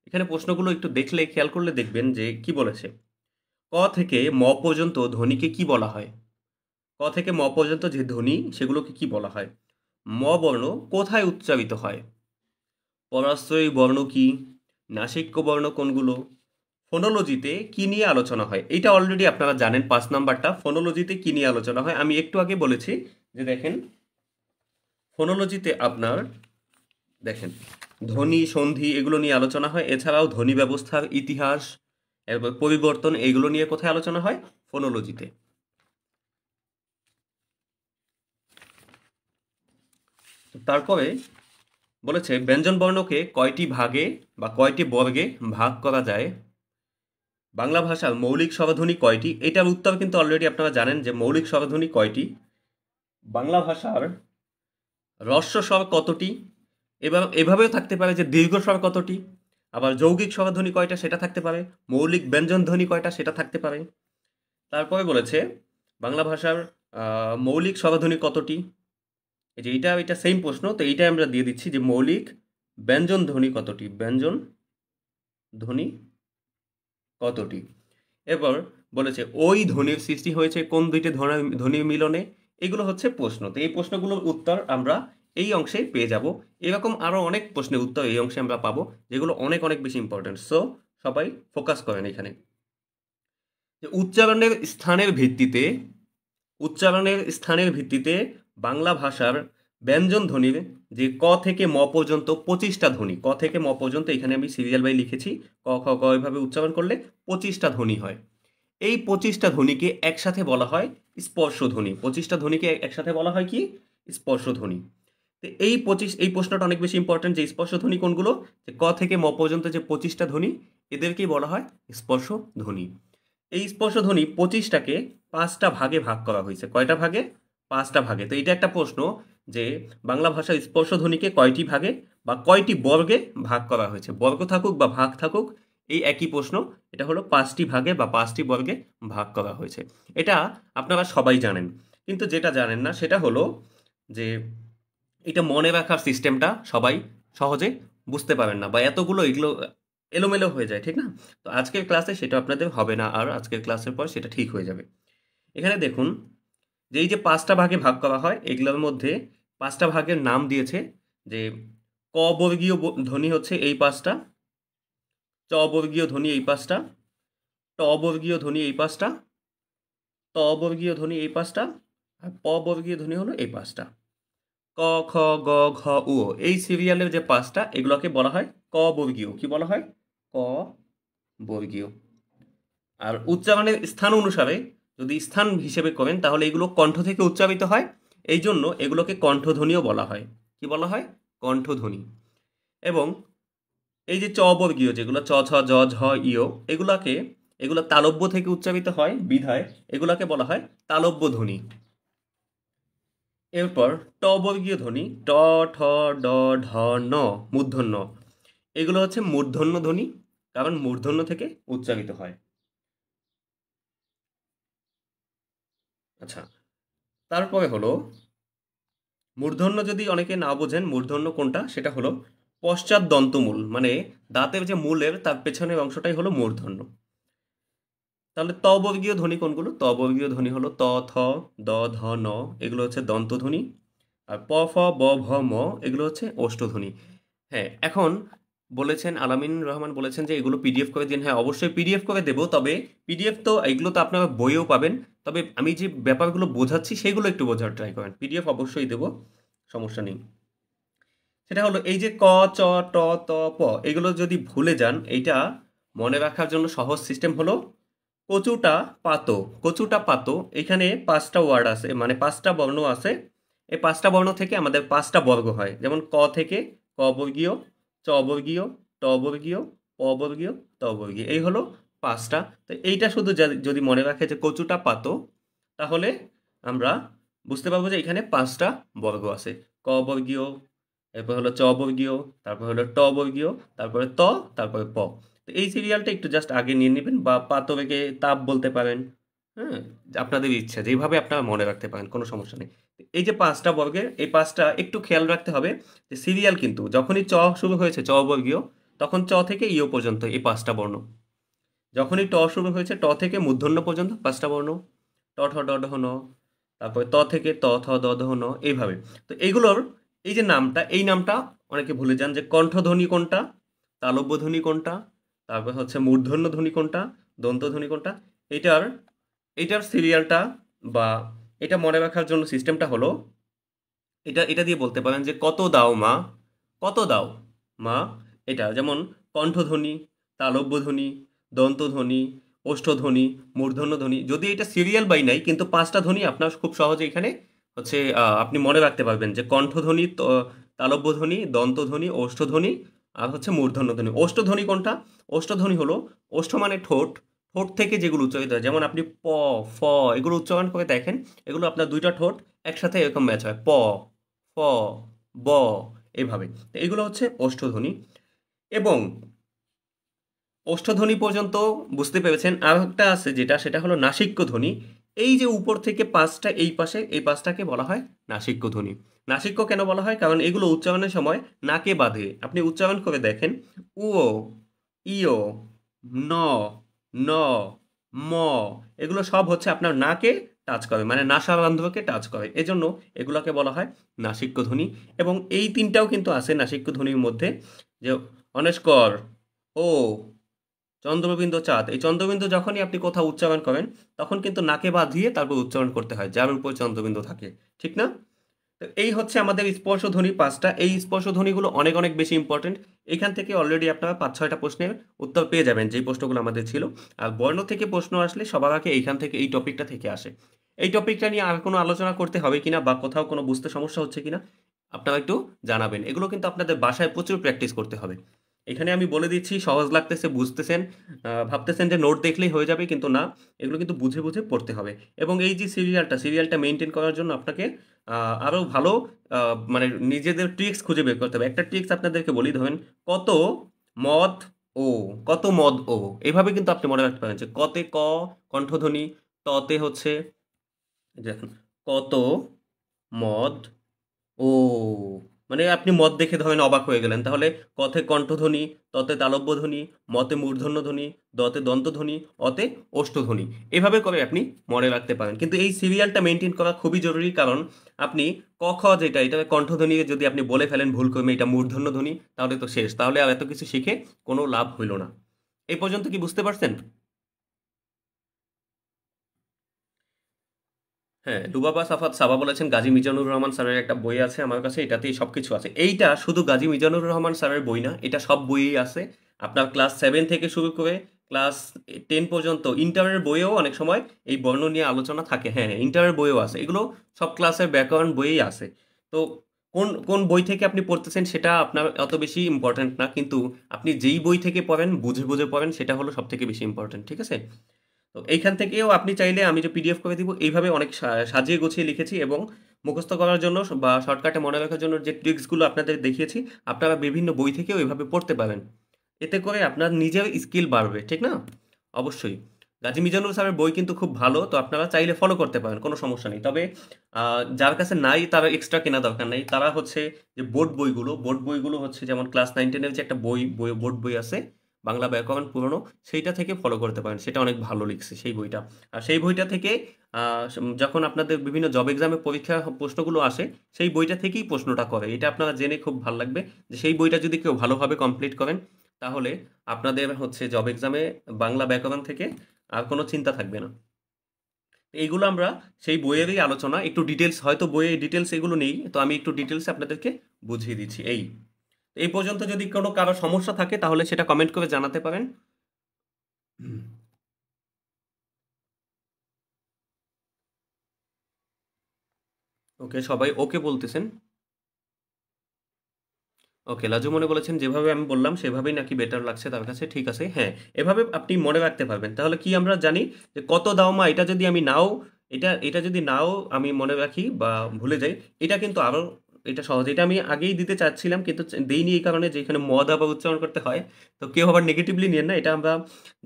A: এখানে প্রশ্নগুলো একটু দেখলে, খেয়াল করলে দেখবেন যে কি বলেছে। ক থেকে ম পর্যন্ত ধ্বনিকে কি বলা হয়? ক থেকে ম পর্যন্ত যে ধ্বনি সেগুলোকে কি বলা হয়? ম বর্ণ কোথায় উচ্চারিত হয়? পরাশ্রয়ী বর্ণ কি? নাসিক্য বর্ণ কোনগুলো? ফোনোলজিতে কি নিয়ে আলোচনা হয়? এইটা অলরেডি আপনারা জানেন, 5 নাম্বারটা। ফোনোলজিতে কি নিয়ে আলোচনা হয় আমি একটু আগে বলেছি যে দেখেন, ফোনোলজিতে আপনার দেখেন ধ্বনি, সন্ধি এগুলো নিয়ে আলোচনা হয়। এছাড়াও ধ্বনি ব্যবস্থার ইতিহাস, এরপর পরিবর্তন, এগুলো নিয়ে কোথায় আলোচনা হয়? ফোনোলজিতে। তারপরে বলেছে ব্যঞ্জন বর্ণকে কয়টি ভাগে বা কয়টি বর্গে ভাগ করা যায়? বাংলা ভাষার মৌলিক স্বরধ্বনি কয়টি? এটার উত্তর কিন্তু অলরেডি আপনারা জানেন যে মৌলিক স্বরধ্বনি কয়টি। বাংলা ভাষার হ্রস্ব স্বর কতটি? এভাবেও থাকতে পারে যে দীর্ঘ স্বর কতটি? আবার যৌগিক স্বরধ্বনি কয়টা সেটা থাকতে পারে, মৌলিক ব্যঞ্জন ধ্বনি কয়টা সেটা থাকতে পারে। তারপরে বলেছে বাংলা ভাষার মৌলিক স্বরধ্বনি কতটি। এই যে এটা সেম প্রশ্ন, তো এইটাই আমরা দিয়ে দিচ্ছি যে মৌলিক ব্যঞ্জন ধ্বনি কতটি, ব্যঞ্জন ধ্বনি কতটি। এরপর বলেছে ওই ধ্বনির সৃষ্টি হয়েছে কোন দুইটি ধ্বনির মিলনে। এগুলো হচ্ছে প্রশ্ন, তো এই প্রশ্নগুলোর উত্তর আমরা এই অংশে পেয়ে যাব। এরকম আরও অনেক প্রশ্নের উত্তর এই অংশে আমরা পাবো, যেগুলো অনেক অনেক বেশি ইম্পর্টেন্ট। সো সবাই ফোকাস করেন এখানে। যে উচ্চারণের স্থানের ভিত্তিতে বাংলা ভাষার ব্যঞ্জন ধ্বনির যে ক থেকে ম পর্যন্ত 25টা ধ্বনি, ক থেকে ম পর্যন্ত এখানে আমি সিরিয়াল বাই লিখেছি, ক খ গ এভাবে উচ্চারণ করলে 25টা ধ্বনি হয়। এই 25টা ধ্বনিকে একসাথে বলা হয় স্পর্শধ্বনি। 25টা ধ্বনিকে একসাথে বলা হয় কি, স্পর্শধ্বনি। তো এই প্রশ্নটা অনেক বেশি ইম্পর্টেন্ট যে স্পর্শধ্বনি কোনগুলো, যে ক থেকে ম পর্যন্ত যে 25টা ধ্বনি এদেরকেই বলা হয় স্পর্শধ্বনি। এই স্পর্শধ্বনি 25টাকে 5টা ভাগে ভাগ করা হয়েছে। কয়টা ভাগে? 5টা ভাগে। তো এটা একটা প্রশ্ন যে বাংলা ভাষায় স্পর্শধ্বনিকে কয়টি ভাগে বা কয়টি বর্গে ভাগ করা হয়েছে, বর্গ থাকুক বা ভাগ থাকুক এই একই প্রশ্ন। এটা হলো 5টি ভাগে বা 5টি বর্গে ভাগ করা হয়েছে। এটা আপনারা সবাই জানেন, কিন্তু যেটা জানেন না সেটা হলো যে এটা মনে রাখার সিস্টেমটা সবাই সহজে বুঝতে পারেন না, বা এগুলো এলোমেলো হয়ে যায়, ঠিক না? তো আজকের ক্লাসে সেটা আপনাদের হবে না, আর আজকের ক্লাসের পর সেটা ঠিক হয়ে যাবে। এখানে দেখুন যে এই যে 5টা ভাগে ভাগ করা হয়, এগুলোর মধ্যে 5টা ভাগের নাম দিয়েছে যে ক বর্গীয় ধ্বনি হচ্ছে এই 5টা, চ বর্গীয় ধ্বনি এই 5টা, ট বর্গীয় ধ্বনি এই 5টা, ত বর্গীয় ধ্বনি এই 5টা, আর প বর্গীয় ধ্বনি হলো এই 5টা। ক খ গ ঘ উ এই সিরিয়ালের যে 5টা এগুলোকে বলা হয় ক বর্গীয়। কি বলা হয়? ক বর্গীয়। আর উচ্চারণের স্থান অনুসারে যদি স্থান হিসেবে করেন তাহলে এগুলো কণ্ঠ থেকে উচ্চারিত হয়, এই জন্য এগুলোকে কণ্ঠধ্বনিও বলা হয়। কি বলা হয়? কণ্ঠধ্বনি। এবং এই যে চ বর্গীয় যেগুলো চ ছ জ ঝ ইয় এগুলো তালব্য থেকে উচ্চারিত হয় বিধায় এগুলোকে বলা হয় তালব্য ধ্বনি। এরপর ট বর্গীয় ধ্বনি ট ঠ ড ঢ ন মূর্ধন্য, এগুলো হচ্ছে মূর্ধন্য ধ্বনি, কারণ মূর্ধন্য থেকে উচ্চারিত হয়। আচ্ছা, তারপরে হলো মূর্ধন্য, যদি অনেকে না বোঝেন মূর্ধন্য কোনটা, সেটা হলো পশ্চাৎ দন্তমূল, মানে দাঁতের যে মূলের তার পেছনের অংশটাই হলো মূর্ধন্য। তাহলে ত বর্গীয় ধ্বনি কোনগুলো? ত বর্গীয় ধ্বনি হলো ত থ দ ধ ন, এগুলো হচ্ছে দন্তধ্বনি। আর প ফ ব ভ ম এগুলো হচ্ছে ওষ্ঠধ্বনি। হ্যাঁ, এখন বলেছেন আলামিন রহমান বলেছেন যে এগুলো পিডিএফ করে দিন। হ্যাঁ, অবশ্যই পিডিএফ করে দেবো, তবে পিডিএফ তো এগুলো তো আপনারা বইয়েও পাবেন, তবে আমি যে ব্যাপারগুলো বোঝাচ্ছি সেগুলো একটু বোঝার ট্রাই করেন। পিডিএফ অবশ্যই দেবো, সমস্যা নেই। সেটা হলো এই যে ক চ ট ত প এগুলো যদি ভুলে যান, এইটা মনে রাখার জন্য সহজ সিস্টেম হলো কচুটা পাতো। কচুটা পাতো, এখানে 5টা ওয়ার্ড আছে, মানে 5টা বর্ণ আছে। এই 5টা বর্ণ থেকে আমাদের 5টা বর্গ হয়, যেমন ক থেকে ক বর্গীয়, চ বর্গীয়, ট বর্গীয়, প বর্গীয়, ত বর্গীয়, এই হলো 5টা। তো এইটা শুধু যদি মনে রাখে যে কচুটা পাতো, তাহলে আমরা বুঝতে পারবো যে এখানে 5টা বর্গ আছে। ক বর্গীয়, এরপর হলো চ বর্গীয়, তারপর হলো ট বর্গীয়, তারপরে ত, তারপরে প। তো এই সিরিয়ালটা একটু জাস্ট আগে নিয়ে নেবেন, বা পাতবেগে তাপ বলতে পারেন। হ্যাঁ, আপনাদের ইচ্ছা যেভাবে আপনারা মনে রাখতে পারেন, কোনো সমস্যা নেই। এই যে 5টা বর্গের, এই 5টা একটু খেয়াল রাখতে হবে যে সিরিয়াল কিন্তু যখনই চ শুরু হয়েছে চ বর্গীয়, তখন চ থেকে ইয় পর্যন্ত এই 5টা বর্ণ। যখনই ট শুরু হয়েছে ট থেকে মূর্ধন্য পর্যন্ত 5টা বর্ণ, ট ঠ ড ঢ ন, তারপরে ত থেকে ত থ দ ধ ন, এইভাবে। তো এগুলোর এই যে নামটা, এই নামটা অনেকে ভুলে যান যে কণ্ঠধ্বনি কোনটা, তালব্য ধ্বনি কোনটা, তারপর হচ্ছে মূর্ধন্য ধ্বনি কোনটা, দন্তধ্বনি কোনটা। এটার এটার সিরিয়ালটা বা এটা মনে রাখার জন্য সিস্টেমটা হলো এটা এটা দিয়ে বলতে পারেন যে কত দাও মা, কত দাও মা। এটা যেমন কণ্ঠধ্বনি, তালব্য ধ্বনি, দন্তধ্বনি, ওষ্ঠধ্বনি, মূর্ধন্য ধ্বনি। যদি এটা সিরিয়াল বাই নাই, কিন্তু 5টা ধ্বনি আপনার খুব সহজে এখানে হচ্ছে আপনি মনে রাখতে পারবেন যে কণ্ঠধ্বনি, তালব্য ধ্বনি, দন্তধ্বনি, ওষ্ঠধ্বনি, আর হচ্ছে মূর্ধন্য ধ্বনি। ওষ্ঠধ্বনি কোনটা? ওষ্ঠধ্বনি হলো, ওষ্ঠ মানে ঠোঁট, ঠোঁট থেকে যেগুলো উচ্চারিত হয়, যেমন আপনি প ফ এগুলো উচ্চারণ করে দেখেন, এগুলো আপনার দুইটা ঠোঁট একসাথে এরকম ম্যাচ হয়, প ফ ব, এভাবে। তো এগুলো হচ্ছে ওষ্ঠধ্বনি। এবং ওষ্ঠধ্বনি পর্যন্ত বুঝতে পেরেছেন। আর একটা আছে যেটা, সেটা হলো নাসিক্য ধ্বনি। এই যে উপর থেকে পাঁচটা এই পাশে, এই পাঁচটাকে বলা হয় নাসিক্য ধ্বনি। নাসিক্য কেন বলা হয়? কারণ এগুলো উচ্চারণের সময় নাকে বাঁধে। আপনি উচ্চারণ করে দেখেন, উও, ইও, ন, ন, ম, এগুলো সব হচ্ছে আপনার নাকে টাচ করে, মানে নাসারন্ধ্রকে টাচ করে, এজন্য এগুলোকে বলা হয় নাসিক্য ধ্বনি। এবং এই তিনটাও কিন্তু আছে নাসিক্য ধ্বনির মধ্যে, যে অনস্কর, ও, চন্দ্রবিন্দু, চাঁদ। এই চন্দ্রবিন্দু যখনই আপনি কোথাও উচ্চারণ করেন, তখন কিন্তু নাকে বাঁধিয়ে তারপর উচ্চারণ করতে হয়, যার উপর চন্দ্রবিন্দু থাকে, ঠিক না? তো এই হচ্ছে আমাদের স্পর্শধ্বনি পাঁচটা। এই স্পর্শধ্বনিগুলো অনেক অনেক বেশি ইম্পর্টেন্ট। এখান থেকে অলরেডি আপনারা ৫-৬টা প্রশ্নের উত্তর পেয়ে যাবেন, যেই প্রশ্নগুলো আমাদের ছিল। আর বর্ণ থেকে প্রশ্ন আসলে সবার আগে এইখান থেকে, এই টপিকটা থেকে আসে। এই টপিকটা নিয়ে আর কোনো আলোচনা করতে হবে কিনা, বা কোথাও কোনো বুঝতে সমস্যা হচ্ছে কিনা, আপনারা একটু জানাবেন। এগুলো কিন্তু আপনাদের বাসায় প্রচুর প্র্যাকটিস করতে হবে। এখানে আমি বলে দিচ্ছি, সহজ লাগতেছে, বুঝতেছেন, ভাবতেছেন যে নোট দেখলেই হয়ে যাবে, কিন্তু না, এগুলো কিন্তু বুঝে বুঝে পড়তে হবে। এবং এই যে সিরিয়ালটা মেনটেন করার জন্য আপনাকে আরও ভালো মানে নিজেদের ট্রিক্স খুঁজে বের করতে হবে। একটা ট্রিক্স আপনাদেরকে বলি, ধরেন কত মদ ও, কত মদ ও, এভাবে কিন্তু আপনি মনে রাখতে পারেন যে কতে ক কণ্ঠধ্বনি, ততে হচ্ছে দেখুন কত মদ ও, মানে আপনি মদ দেখে ধরেন অবাক হয়ে গেলেন, তাহলে কথে কণ্ঠধ্বনি, ততে তালব্য ধ্বনি, মতে মূর্ধন্য ধ্বনি, দতে দন্তধ্বনি, অতে ওষ্ঠধ্বনি। এভাবে করে আপনি মনে রাখতে পারেন। কিন্তু এই সিরিয়ালটা মেনটেন করা খুবই জরুরি, কারণ আপনি ক খ যেটা, এটা কণ্ঠধ্বনি যদি আপনি বলে ফেলেন ভুল করে এটা মূর্ধন্য ধ্বনি, তাহলে তো শেষ, তাহলে আর এত কিছু শিখে কোনো লাভ হইল না। এই পর্যন্ত কি বুঝতে পারছেন? হ্যাঁ, লুবাবা সাফাত সাবা বলেছেন গাজী মিজানুর রহমান স্যারের একটা বই আছে আমার কাছে, এটাতেই সব কিছু আছে। এইটা শুধু গাজী মিজানুর রহমান স্যারের বই না, এটা সব বইই আছে। আপনার ক্লাস 7 থেকে শুরু করে ক্লাস 10 পর্যন্ত ইন্টারের বইয়েও অনেক সময় এই বর্ণ নিয়ে আলোচনা থাকে। হ্যাঁ, ইন্টারের বইও আছে, এগুলো সব ক্লাসের ব্যাকরণ বইই আছে। তো কোন কোন বই থেকে আপনি পড়তেছেন সেটা আপনার অত বেশি ইম্পর্ট্যান্ট না, কিন্তু আপনি যেই বই থেকে পড়েন, বুঝে বুঝে পড়েন, সেটা হলো সব থেকে বেশি ইম্পর্ট্যান্ট, ঠিক আছে? তো এইখান থেকেও আপনি চাইলে, আমি যে পিডিএফ করে দিব, এইভাবে অনেক সাজিয়ে গুছিয়ে লিখেছি, এবং মুখস্থ করার জন্য বা শর্টকাটে মনে রাখার জন্য যে ট্রিক্সগুলো আপনাদের দেখিয়েছি, আপনারা বিভিন্ন বই থেকেও এইভাবে পড়তে পারেন। এতে করে আপনার নিজের স্কিল বাড়বে, ঠিক না? অবশ্যই। গাজী মিজানুর স্যারের বই কিন্তু খুব ভালো, তো আপনারা চাইলে ফলো করতে পারেন, কোনো সমস্যা নেই। তবে যার কাছে নাই, তারা এক্সট্রা কেনা দরকার নেই। তারা হচ্ছে যে বোর্ড বইগুলো হচ্ছে, যেমন ক্লাস 9-10-এর যে একটা বোর্ড বই আছে, বাংলা ব্যাকরণ পুরনো, সেইটা থেকে ফলো করতে পারেন। সেটা অনেক ভালো লিখছে সেই বইটা। আর সেই বইটা থেকে যখন আপনাদের বিভিন্ন জব এক্সামে পরীক্ষা প্রশ্নগুলো আসে, সেই বইটা থেকেই প্রশ্নটা করে। এটা আপনারা জেনে খুব ভালো লাগবে, যে সেই বইটা যদি কেউ ভালোভাবে কমপ্লিট করেন, তাহলে আপনাদের হচ্ছে জব এক্সামে বাংলা ব্যাকরণ থেকে আর কোনো চিন্তা থাকবে না। এইগুলো আমরা সেই বইয়েরই আলোচনা, একটু ডিটেলস, হয়তো বইয়ে ডিটেলস এগুলো নেই, তো আমি একটু ডিটেলসে আপনাদেরকে বুঝিয়ে দিচ্ছি। এই পর্যন্ত যদি কোনো কারো সমস্যা থাকে, তাহলে সেটা কমেন্ট করে জানাতে পারেন। ওকে, সবাই ওকে বলতেছেন। ওকে, লাজু মনে বলেছেন যেভাবে আমি বললাম সেভাবেই নাকি বেটার লাগছে তার কাছে। ঠিক আছে, হ্যাঁ, এভাবে আপনি মনে রাখতে পারবেন। তাহলে কি আমরা জানি যে কত দাও মা, এটা যদি আমি নাও, এটা এটা যদি নাও আমি মনে রাখি বা ভুলে যাই, এটা কিন্তু আরো, এটা সহজ। এটা আমি আগেই দিতে চাচ্ছিলাম, কিন্তু দেইনি এই কারণে যে এখানে মদ আবার উচ্চারণ করতে হয়। তো কেউ আবার নেগেটিভলি নিয়েন না, এটা আমরা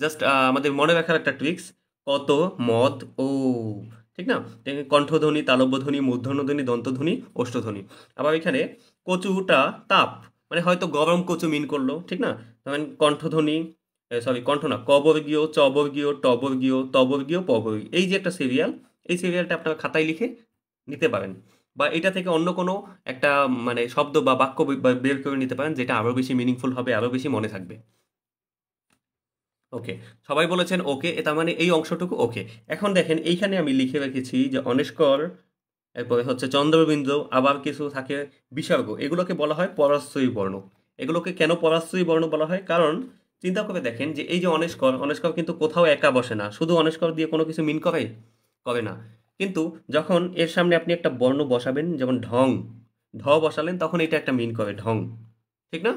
A: জাস্ট আমাদের মনে রাখার একটা ট্রিক্স। কত মদ ও, ঠিক না? কণ্ঠধ্বনি, তালব্যধ্বনি, মূর্ধন্যধ্বনি, দন্তধ্বনি, ওষ্ঠধ্বনি। আবার এখানে কচুটা তাপ, মানে হয়তো গরম কচু মিন করলো, ঠিক না? ধরেন কণ্ঠধ্বনি, সরি কণ্ঠ না, কবর্গীয়, চবর্গীয়, টবর্গীয়, তবর্গীয়, পবর্গীয়, এই যে একটা সিরিয়াল, এই সিরিয়ালটা আপনারা খাতায় লিখে নিতে পারেন, বা এটা থেকে অন্য কোনো একটা মানে শব্দ বা বাক্য বের করে নিতে পারেন, যেটা আরো বেশি মিনিংফুল হবে, আরো বেশি মনে থাকবে। ওকে, সবাই বলেছেন ওকে, তার মানে এই অংশটুকু ওকে। এখন দেখেন এইখানে আমি লিখে রেখেছি যে অনিষ্কর, এরপরে হচ্ছে চন্দ্রবিন্দু, আবার কিছু থাকে বিসর্গ, এগুলোকে বলা হয় পরাশ্রয়ী বর্ণ। এগুলোকে কেন পরাশ্রয়ী বর্ণ বলা হয়? কারণ চিন্তা করে দেখেন যে এই যে অনিষ্কর কিন্তু কোথাও একা বসে না, শুধু অনিষ্কর দিয়ে কোনো কিছু মিন করে করে না। কিন্তু যখন এর সামনে আপনি একটা বর্ণ বসাবেন, যেমন ঢং, ঢ বসালেন, তখন এটা একটা মিন করে ঢং, ঠিক না?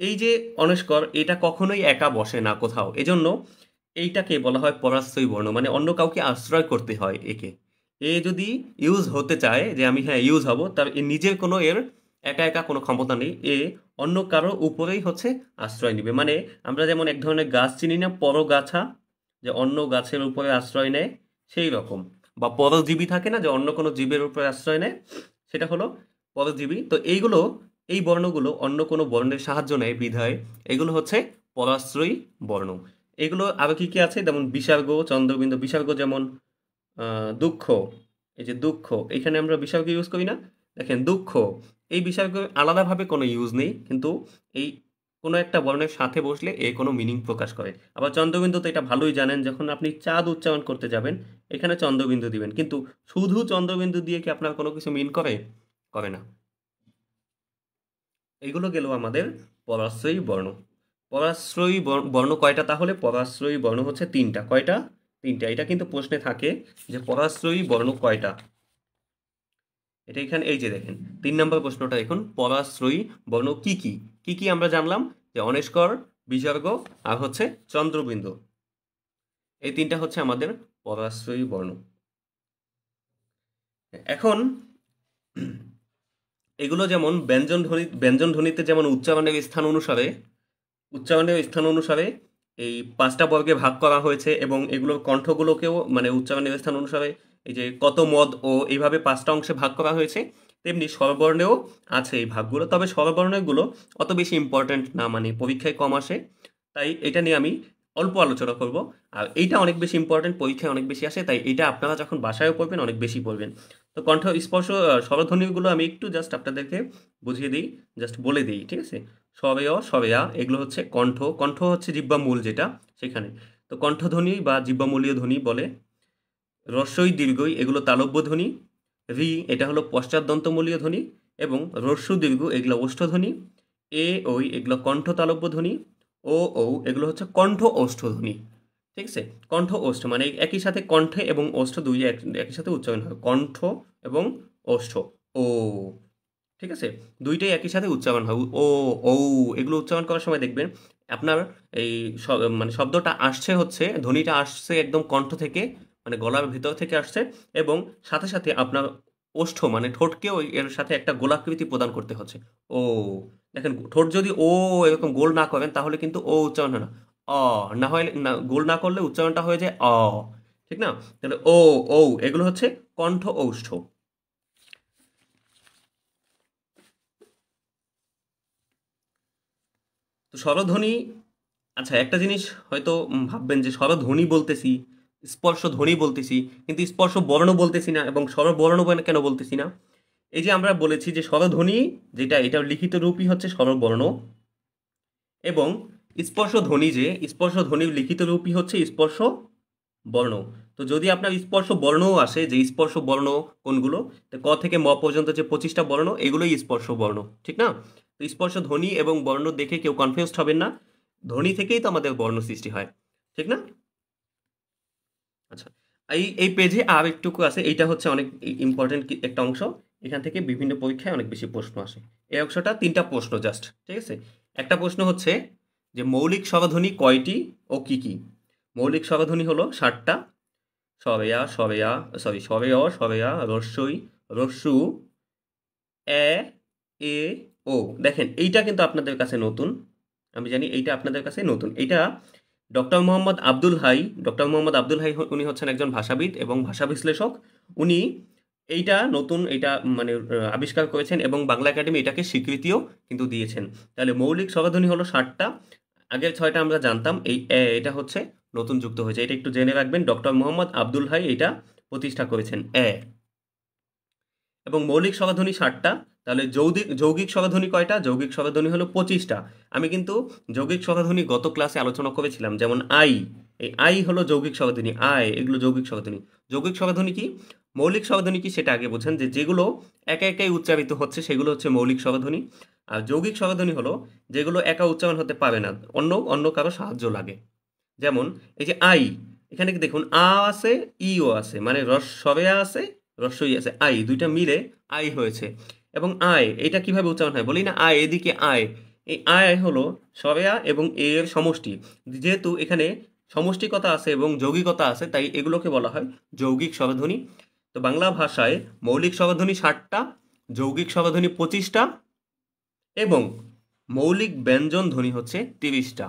A: এই যে অনস্কর, এটা কখনোই একা বসে না কোথাও, এজন্য এইটাকে বলা হয় পরাশ্রয়ী বর্ণ, মানে অন্য কাউকে আশ্রয় করতে হয় একে। এ যদি ইউজ হতে চায় যে আমি হ্যাঁ ইউজ হব, তার নিজের কোনো এর একা একা কোনো ক্ষমতা নেই, এ অন্য কারো উপরেই হচ্ছে আশ্রয় নেবে। মানে আমরা যেমন এক ধরনের গাছ চিনি না, পরগাছা, যে অন্য গাছের উপরে আশ্রয় নেয়, সেই রকম। বা পরজীবী থাকে না, যে অন্য কোনো জীবের উপরে আশ্রয় নেয়, সেটা হলো পরজীবী। তো এইগুলো, এই বর্ণগুলো অন্য কোনো বর্ণের সাহায্য নেয় বিধায় এগুলো হচ্ছে পরাশ্রয়ী বর্ণ। এগুলো আরও কি কি আছে, যেমন বিসর্গ, চন্দ্রবিন্দু। বিসর্গ যেমন দুঃখ, এই যে দুঃখ, এখানে আমরা বিসর্গ ইউজ করি না, দেখেন দুঃখ, এই বিসর্গ আলাদাভাবে কোনো ইউজ নেই, কিন্তু এই কোনো একটা বর্ণের সাথে বসলে এ কোনো মিনিং প্রকাশ করে। আবার চন্দ্রবিন্দু তো এটা ভালোই জানেন, যখন আপনি চাঁদ উচ্চারণ করতে যাবেন এখানে চন্দ্রবিন্দু দিবেন, কিন্তু শুধু চন্দ্রবিন্দু দিয়ে কি আপনার কোনো কিছু মিন করে? করে না। এইগুলো গেল আমাদের পরাশ্রয়ী বর্ণ। পরাশ্রয়ী বর্ণ কয়টা তাহলে? পরাশ্রয়ী বর্ণ হচ্ছে তিনটা। কয়টা? তিনটা। এটা কিন্তু প্রশ্নে থাকে যে পরাশ্রয়ী বর্ণ কয়টা। এটা এখানে এই যে দেখেন ৩ নম্বর প্রশ্নটা দেখুন, পরাশ্রয়ী বর্ণ কি কি? কি কি আমরা জানলাম যে অনিষ্কর, বিসর্গ আর হচ্ছে চন্দ্রবিন্দু। এই তিনটা হচ্ছে আমাদের পরাশ্রয়ী বর্ণ। এখন এগুলো যেমন ব্যঞ্জন ধ্বনিতে যেমন উচ্চারণের স্থান অনুসারে এই ৫টা বর্গে ভাগ করা হয়েছে, এবং এগুলোর কণ্ঠগুলোকেও মানে উচ্চারণের স্থান অনুসারে এই যে কত মদ ও এইভাবে ৫টা অংশে ভাগ করা হয়েছে, তেমনি স্বরবর্ণেও আছে এই ভাগগুলো। তবে স্বরবর্ণগুলো অত বেশি ইম্পর্ট্যান্ট না, মানে পরীক্ষায় কম আসে, তাই এটা নিয়ে আমি অল্প আলোচনা করব। আর এইটা অনেক বেশি ইম্পর্ট্যান্ট, পরীক্ষায় অনেক বেশি আসে, তাই এটা আপনারা যখন বাসায়ও পড়বেন অনেক বেশি পড়বেন। তো কণ্ঠ স্পর্শ স্বরধ্বনিগুলো আমি একটু জাস্ট আপনাদেরকে বুঝিয়ে দিই, জাস্ট বলে দিই, ঠিক আছে? সবেয়, সবেয়া এগুলো হচ্ছে কণ্ঠ। কণ্ঠ হচ্ছে জিহ্বামূল যেটা, সেখানে। তো কণ্ঠধ্বনি বা জিহ্বামূলীয় ধ্বনি বলে। রস্বই, দীর্ঘই এগুলো তালব্য ধ্বনি। রি এটা হলো পশ্চাৎদন্তমূলীয় ধ্বনি, এবং রস্যু, দীর্ঘ এগুলো ওষ্ঠধ্বনি। এ, ওই এগুলো কণ্ঠ তালব্য ধ্বনি। ও, ঔ এগুলো হচ্ছে কণ্ঠ ওষ্ঠ ধ্বনি। ঠিক আছে? কণ্ঠ ওষ্ঠ মানে একই সাথে কণ্ঠে এবং ওষ্ঠ দুই একই সাথে উচ্চারণ হয়, কণ্ঠ এবং ওষ্ঠ। ও, ঠিক আছে? দুইটাই একই সাথে উচ্চারণ হয়, ও, ঔ এগুলো উচ্চারণ করার সময় দেখবেন আপনার এই মানে শব্দটা আসছে হচ্ছে, ধ্বনিটা আসছে একদম কণ্ঠ থেকে, মানে গলার ভিতর থেকে আসছে, এবং সাথে সাথে আপনার ওষ্ঠ মানে ঠোঁটকেও এর সাথে একটা গোলাকৃতি প্রদান করতে হচ্ছে। ও, দেখেন ঠোঁট যদি ও এরকম গোল না করেন তাহলে কিন্তু ও উচ্চারণ হয় না, অ, না হয় না, গোল না করলে উচ্চারণটা হয়ে যায় অ, ঠিক না? তাহলে ও, ঔ এগুলো হচ্ছে কণ্ঠ ঔষ্ঠ। তো স্বরধ্বনি, আচ্ছা একটা জিনিস হয়তো ভাববেন যে স্বরধ্বনি বলতেছি, স্পর্শ ধ্বনি বলতেছি, কিন্তু স্পর্শ বর্ণ বলতেছি না, এবং স্বরবর্ণ কেন বলতেছি না? এই যে আমরা বলেছি যে স্বরধ্বনি যেটা, এটার লিখিত রূপই হচ্ছে স্বরবর্ণ, এবং স্পর্শ ধ্বনির লিখিত রূপই হচ্ছে স্পর্শ বর্ণ। তো যদি আপনার স্পর্শ বর্ণও আসে, যে স্পর্শ বর্ণ কোনগুলো, তো ক থেকে ম পর্যন্ত যে 25টা বর্ণ এগুলোই স্পর্শ বর্ণ, ঠিক না? তো স্পর্শ ধ্বনি এবং বর্ণ দেখে কেউ কনফিউজড হবেন না, ধ্বনি থেকেই তো আমাদের বর্ণ সৃষ্টি হয়, ঠিক না? আচ্ছা, এই এই পেজে আর একটুকু আছে, এইটা হচ্ছে অনেক ইম্পর্টেন্ট একটা অংশ, এখান থেকে বিভিন্ন পরীক্ষায় অনেক বেশি প্রশ্ন আসে। এই অংশটা 3টা প্রশ্ন জাস্ট, ঠিক আছে? একটা প্রশ্ন হচ্ছে যে মৌলিক স্বরধ্বনি কয়টি ও কি কি? মৌলিক স্বরধ্বনি হলো 7টা। সরেয়া, সরেয়া, সরি সরেয়, সরেয়া, রস্যই, রস্যু, এ, এ, ও। দেখেন এইটা কিন্তু আপনাদের কাছে নতুন, আমি জানি এইটা আপনাদের কাছে নতুন। এইটা ডক্টর মোহাম্মদ আব্দুল হাই উনি হচ্ছেন একজন ভাষাবিদ এবং ভাষা বিশ্লেষক। উনি এইটা নতুন, এইটা মানে আবিষ্কার করেছেন, এবং বাংলা একাডেমি এটাকে স্বীকৃতিও কিন্তু দিয়েছেন। তাহলে মৌলিক স্বরধ্বনি হলো 7টা, আগের 6টা আমরা জানতাম, এই এটা হচ্ছে নতুন যুক্ত হয়েছে, এটা একটু জেনে রাখবেন। ডক্টর মোহাম্মদ আব্দুল হাই এটা প্রতিষ্ঠা করেছেন, এবং মৌলিক স্বরধ্বনি 7টা। তাহলে যৌগিক স্বরধ্বনি কয়টা? যৌগিক স্বরধ্বনি হলো 25টা। আমি কিন্তু যৌগিক স্বরধ্বনি গত ক্লাসে আলোচনা করেছিলাম, যেমন আই, এই আই হলো যৌগিক স্বরধ্বনি, আই এগুলো যৌগিক স্বরধ্বনি। যৌগিক স্বরধ্বনি কি, মৌলিক স্বরধ্বনি কি সেটা আগে বোঝেন, যে যেগুলো একা একাই উচ্চারিত হচ্ছে সেগুলো হচ্ছে মৌলিক স্বরধ্বনি। আর যৌগিক স্বরধ্বনি হলো যেগুলো একা উচ্চারণ হতে পারে না, অন্য অন্য কারো সাহায্য লাগে। যেমন এই যে আই, এখানে কি দেখুন আ আছে, ইও আছে, মানে সরেয়া আছে, রস্বই আছে, আই দুইটা মিলে আই হয়েছে। এবং আয় এটা কিভাবে উচ্চারণ হয় বলি না, আয় এদিকে আয়, এই আয় হলো সরেয়া এবং এর সমষ্টি। যেহেতু এখানে সমষ্টিকতা আছে এবং যৌগিকতা আছে, তাই এগুলোকে বলা হয় যৌগিক স্বরধ্বনি। তো বাংলা ভাষায় মৌলিক স্বরধ্বনি 7টা, যৌগিক স্বরধ্বনি 25টা, এবং মৌলিক ব্যঞ্জন ধ্বনি হচ্ছে 30টা।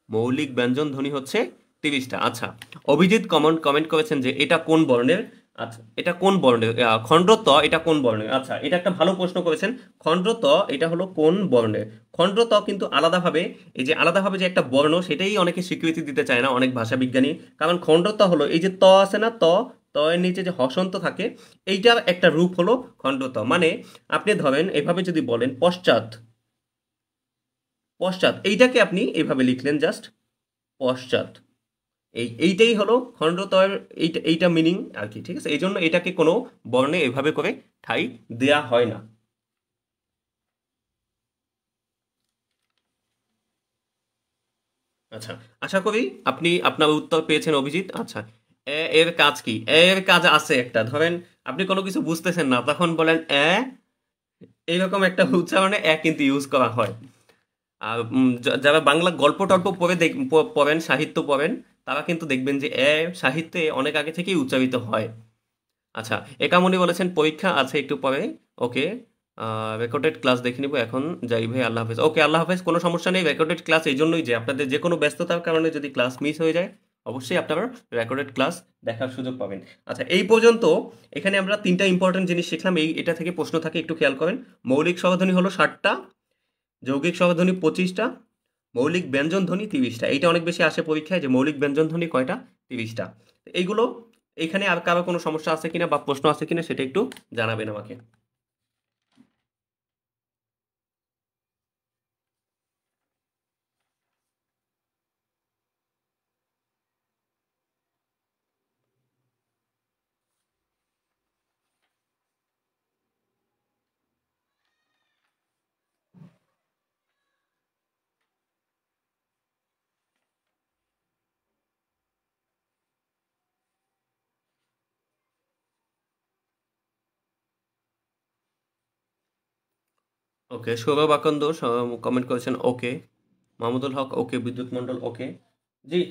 A: মৌলিক ব্যঞ্জন ধ্বনি হচ্ছে 30টা। আচ্ছা, অভিজিৎ কমেন্ট করেছেন যে এটা কোন বর্ণের। আচ্ছা, এটা কোন বর্ণের? খণ্ডত এটা কোন বর্ণের? আচ্ছা, এটা একটা ভালো প্রশ্ন করেছেন। খণ্ডত এটা হলো কোন বর্ণের? খণ্ডত কিন্তু আলাদাভাবে, এই যে আলাদাভাবে যে একটা বর্ণ, সেটাই অনেকে স্বীকৃতি দিতে চায় না, অনেক ভাষাবিজ্ঞানী। কারণ খণ্ডত হলো এই যে ত আছে না, ত, ত এর নিচে যে হসন্ত থাকে, এইটার একটা রূপ হলো খণ্ডত। মানে আপনি ধরেন এভাবে যদি বলেন পশ্চাৎ, পশ্চাৎ এইটাকে আপনি এভাবে লিখলেন জাস্ট পশ্চাৎ, এইটাই হলো খণ্ডতয়ের, এইটা এইটা মিনিং আর কি, ঠিক আছে? এই জন্য এটাকে কোনো বর্ণে এভাবে করে ঠাঁই দেয়া হয় না। আচ্ছা, আশা করি আপনি আপনার উত্তর পেয়েছেন অভিজিৎ। আচ্ছা, এর কাজ কি? এর কাজ আছে একটা, ধরেন আপনি কোনো কিছু বুঝতেছেন না, তখন বলেন এইরকম একটা উচ্চারণে কিন্তু ইউজ করা হয়। আর যারা বাংলা গল্প টল্প পড়েন, সাহিত্য পড়েন, তারা কিন্তু দেখবেন যে সাহিত্যে অনেক আগে থেকেই উচ্চারিত হয়। আচ্ছা, একামনি বলেছেন পরীক্ষা আছে একটু পরে। ওকে, রেকর্ডেড ক্লাস দেখে নিব এখন, যাই ভাই, আল্লাহ হাফেজ। ওকে, আল্লাহ হাফেজ, কোনো সমস্যা নেই। রেকর্ডেড ক্লাস এই জন্যই যে আপনাদের যে কোনো ব্যস্ততার কারণে যদি ক্লাস মিস হয়ে যায়, অবশ্যই আপনারা রেকর্ডেড ক্লাস দেখার সুযোগ পাবেন। আচ্ছা, এই পর্যন্ত এখানে আমরা 3টা ইম্পর্টেন্ট জিনিস শিখলাম। এটা থেকে প্রশ্ন থাকে, একটু খেয়াল করেন। মৌলিক স্বরধ্বনি হলো 60টা, যৌগিক স্বরধ্বনি 25টা, মৌলিক ব্যঞ্জন ধ্বনি 30টা। এইটা অনেক বেশি আসে পরীক্ষায়, যে মৌলিক ব্যঞ্জন ধ্বনি কয়টা? 30টা। এইগুলো, এখানে আর কারো কোনো সমস্যা আছে কিনা বা প্রশ্ন আছে কিনা সেটা একটু জানাবেন আমাকে। ওকে, সৌরভ আকন্দ কমেন্ট করেছেন ওকে, মাহমুদুল হক ওকে, বিদ্যুৎ মন্ডল ওকে। জি,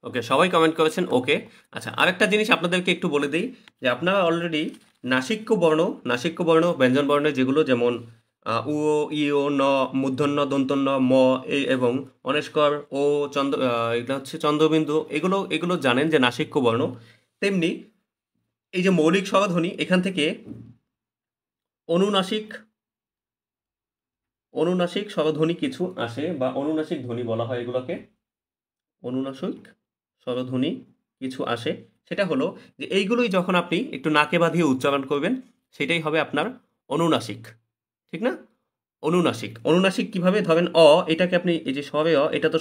A: ওকে, সবাই কমেন্ট করেছেন ওকে। আচ্ছা, আরেকটা জিনিস আপনাদেরকে একটু বলে দিই, যে আপনারা অলরেডি নাসিক্য বর্ণ, ব্যঞ্জন বর্ণের যেগুলো, যেমন উ, ই, ও, ন, মূর্ধন্য, দন্তন্য, ম, এবং অনেস্কর, ও, এটা হচ্ছে চন্দ্রবিন্দু, এগুলো এগুলো জানেন যে নাসিক্য বর্ণ। তেমনি এই যে মৌলিক স্বরধ্বনি, এখান থেকে অনুনাসিক অনুনাসিক স্বরধ্বনি কিছু আসে, বা অনুনাসিক ধ্বনি বলা হয় এগুলোকে। অনুনাসিক স্বরধ্বনি কিছু আসে, সেটা হলো যে এইগুলোই যখন আপনি একটু নাকে বাঁধিয়ে উচ্চারণ করবেন, সেটাই হবে আপনার অনুনাসিক, ঠিক না? অনুনাসিক কিভাবে? ধরেন এটাকে আপনি, এই যে স্বরে এটা তো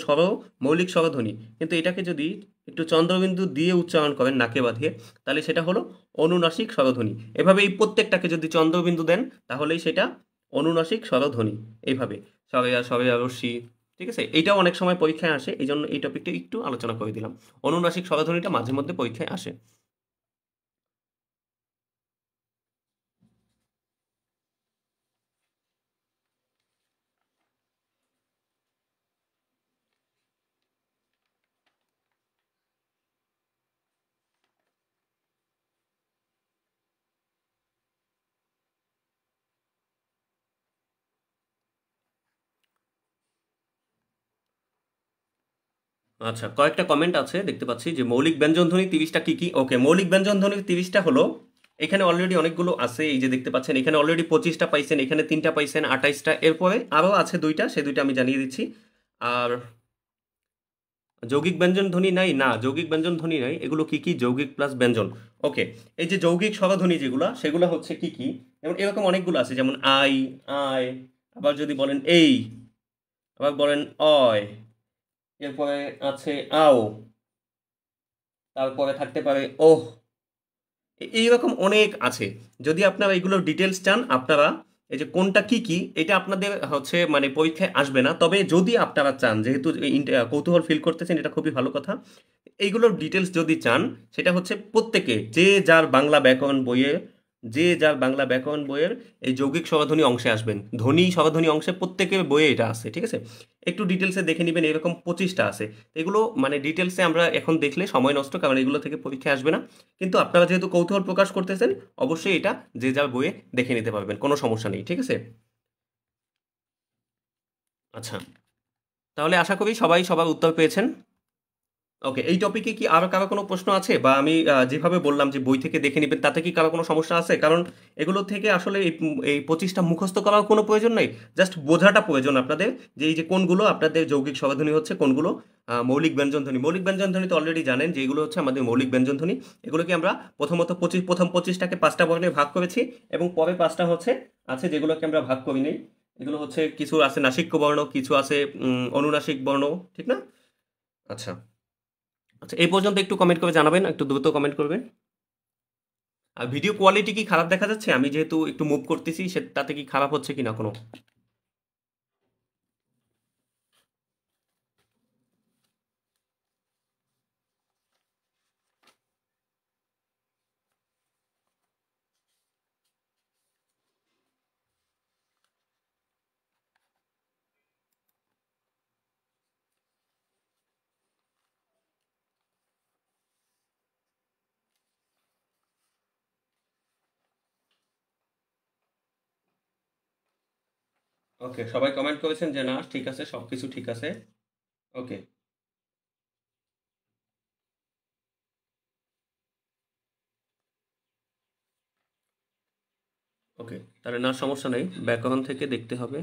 A: মৌলিক স্বরধ্বনি, কিন্তু এটাকে যদি একটু চন্দ্রবিন্দু দিয়ে উচ্চারণ করেন নাকে বাঁধিয়ে, তাহলে সেটা হলো অনুনাসিক স্বরধ্বনি। এভাবে এই প্রত্যেকটাকে যদি চন্দ্রবিন্দু দেন, তাহলেই সেটা অনুনাসিক স্বরধ্বনি। এইভাবে সরে রস্যি, ঠিক আছে? এইটাও অনেক সময় পরীক্ষায় আসে, এই জন্য এই টপিকটা একটু আলোচনা করে দিলাম। অনুনাসিক স্বরধ্বনিটা মাঝে মধ্যে পরীক্ষায় আসে। আচ্ছা, কয়েকটা কমেন্ট আছে দেখতে পাচ্ছি, যে মৌলিক ব্যঞ্জনধ্বনি 30টা কি কি? ওকে, মৌলিক ব্যঞ্জনধ্বনি 30টা হলো, এখানে অলরেডি অনেকগুলো আছে, এই যে দেখতে পাচ্ছেন এখানে অলরেডি 25টা পাইছেন, এখানে 3টা পাইছেন, 28টা। এরপরে আরও আছে 2টা, সেই 2টা আমি জানিয়ে দিচ্ছি। আর যৌগিক ব্যঞ্জন ধ্বনি নাই, না যৌগিক ব্যঞ্জন ধ্বনি নাই। এগুলো কি কি? যৌগিক প্লাস ব্যঞ্জন। ওকে, এই যে যৌগিক স্বরধ্বনি যেগুলো, সেগুলো হচ্ছে কি কি? যেমন এরকম অনেকগুলো আছে, যেমন আই, আয়, আবার যদি বলেন এই, আবার বলেন অয়, এরপরে আছে আও, তারপরে থাকতে পারে ওহ, এইরকম অনেক আছে। যদি আপনারা এগুলোর ডিটেলস চান, আপনারা এই যে কোনটা কি কি এটা আপনাদের হচ্ছে মানে পরীক্ষায় আসবে না, তবে যদি আপনারা চান, যেহেতু কৌতূহল ফিল করতেছেন, এটা খুবই ভালো কথা, এইগুলোর ডিটেলস যদি চান, সেটা হচ্ছে প্রত্যেকে যে যার বাংলা ব্যাকরণ বইয়ের এই যৌগিক স্বরধ্বনি অংশে আসবেন, ধ্বনি স্বরধ্বনি অংশে প্রত্যেকের বইয়ে এটা আছে, ঠিক আছে? একটু ডিটেলসে দেখে নেবেন, এরকম 25টা আছে। এগুলো মানে ডিটেলসে আমরা এখন দেখলে সময় নষ্ট, কারণ এগুলো থেকে পরীক্ষা আসবে না। কিন্তু আপনারা যেহেতু কৌতূহল প্রকাশ করতেছেন, অবশ্যই এটা যে যার বইয়ে দেখে নিতে পারবেন, কোনো সমস্যা নেই, ঠিক আছে? আচ্ছা, তাহলে আশা করি সবাই সবার উত্তর পেয়েছেন। ওকে, এই টপিকে কি আরো কারো কোনো প্রশ্ন আছে, বা আমি যেভাবে বললাম যে বই থেকে দেখে নেবেন, তাতে কি কারো কোনো সমস্যা আছে? কারণ এগুলো থেকে আসলে এই 25টা মুখস্থ করার কোনো প্রয়োজন নেই, জাস্ট বোঝাটা প্রয়োজন আপনাদের, যে এই যে কোনগুলো আপনাদের যৌগিক স্বরধ্বনি হচ্ছে, কোনগুলো মৌলিক ব্যঞ্জনধ্বনি। মৌলিক ব্যঞ্জনধ্বনি তো অলরেডি জানেন যে এগুলো হচ্ছে আমাদের মৌলিক ব্যঞ্জনধ্বনি। এগুলোকে আমরা প্রথম 25টাকে 5টা বর্ণে ভাগ করেছি, এবং পরে 5টা হচ্ছে আছে যেগুলোকে আমরা ভাগ করি নেই। এগুলো হচ্ছে কিছু আছে নাসিক্য বর্ণ, কিছু আছে অনুনাসিক বর্ণ, ঠিক না? আচ্ছা, আচ্ছা, এই পর্যন্ত একটু কমেন্ট করে জানাবেন, একটু দ্রুত কমেন্ট করবেন। আর ভিডিও কোয়ালিটি কি খারাপ দেখা যাচ্ছে? আমি যেহেতু একটু মুভ করতেছি, তাতে কি খারাপ হচ্ছে কিনা কোনো? ওকে, সবাই কমেন্ট করেছেন যে না ঠিক আছে, সবকিছু ঠিক আছে। ওকে, ওকে, তাহলে না সমস্যা নেই, ব্যাকরণ থেকে দেখতে হবে।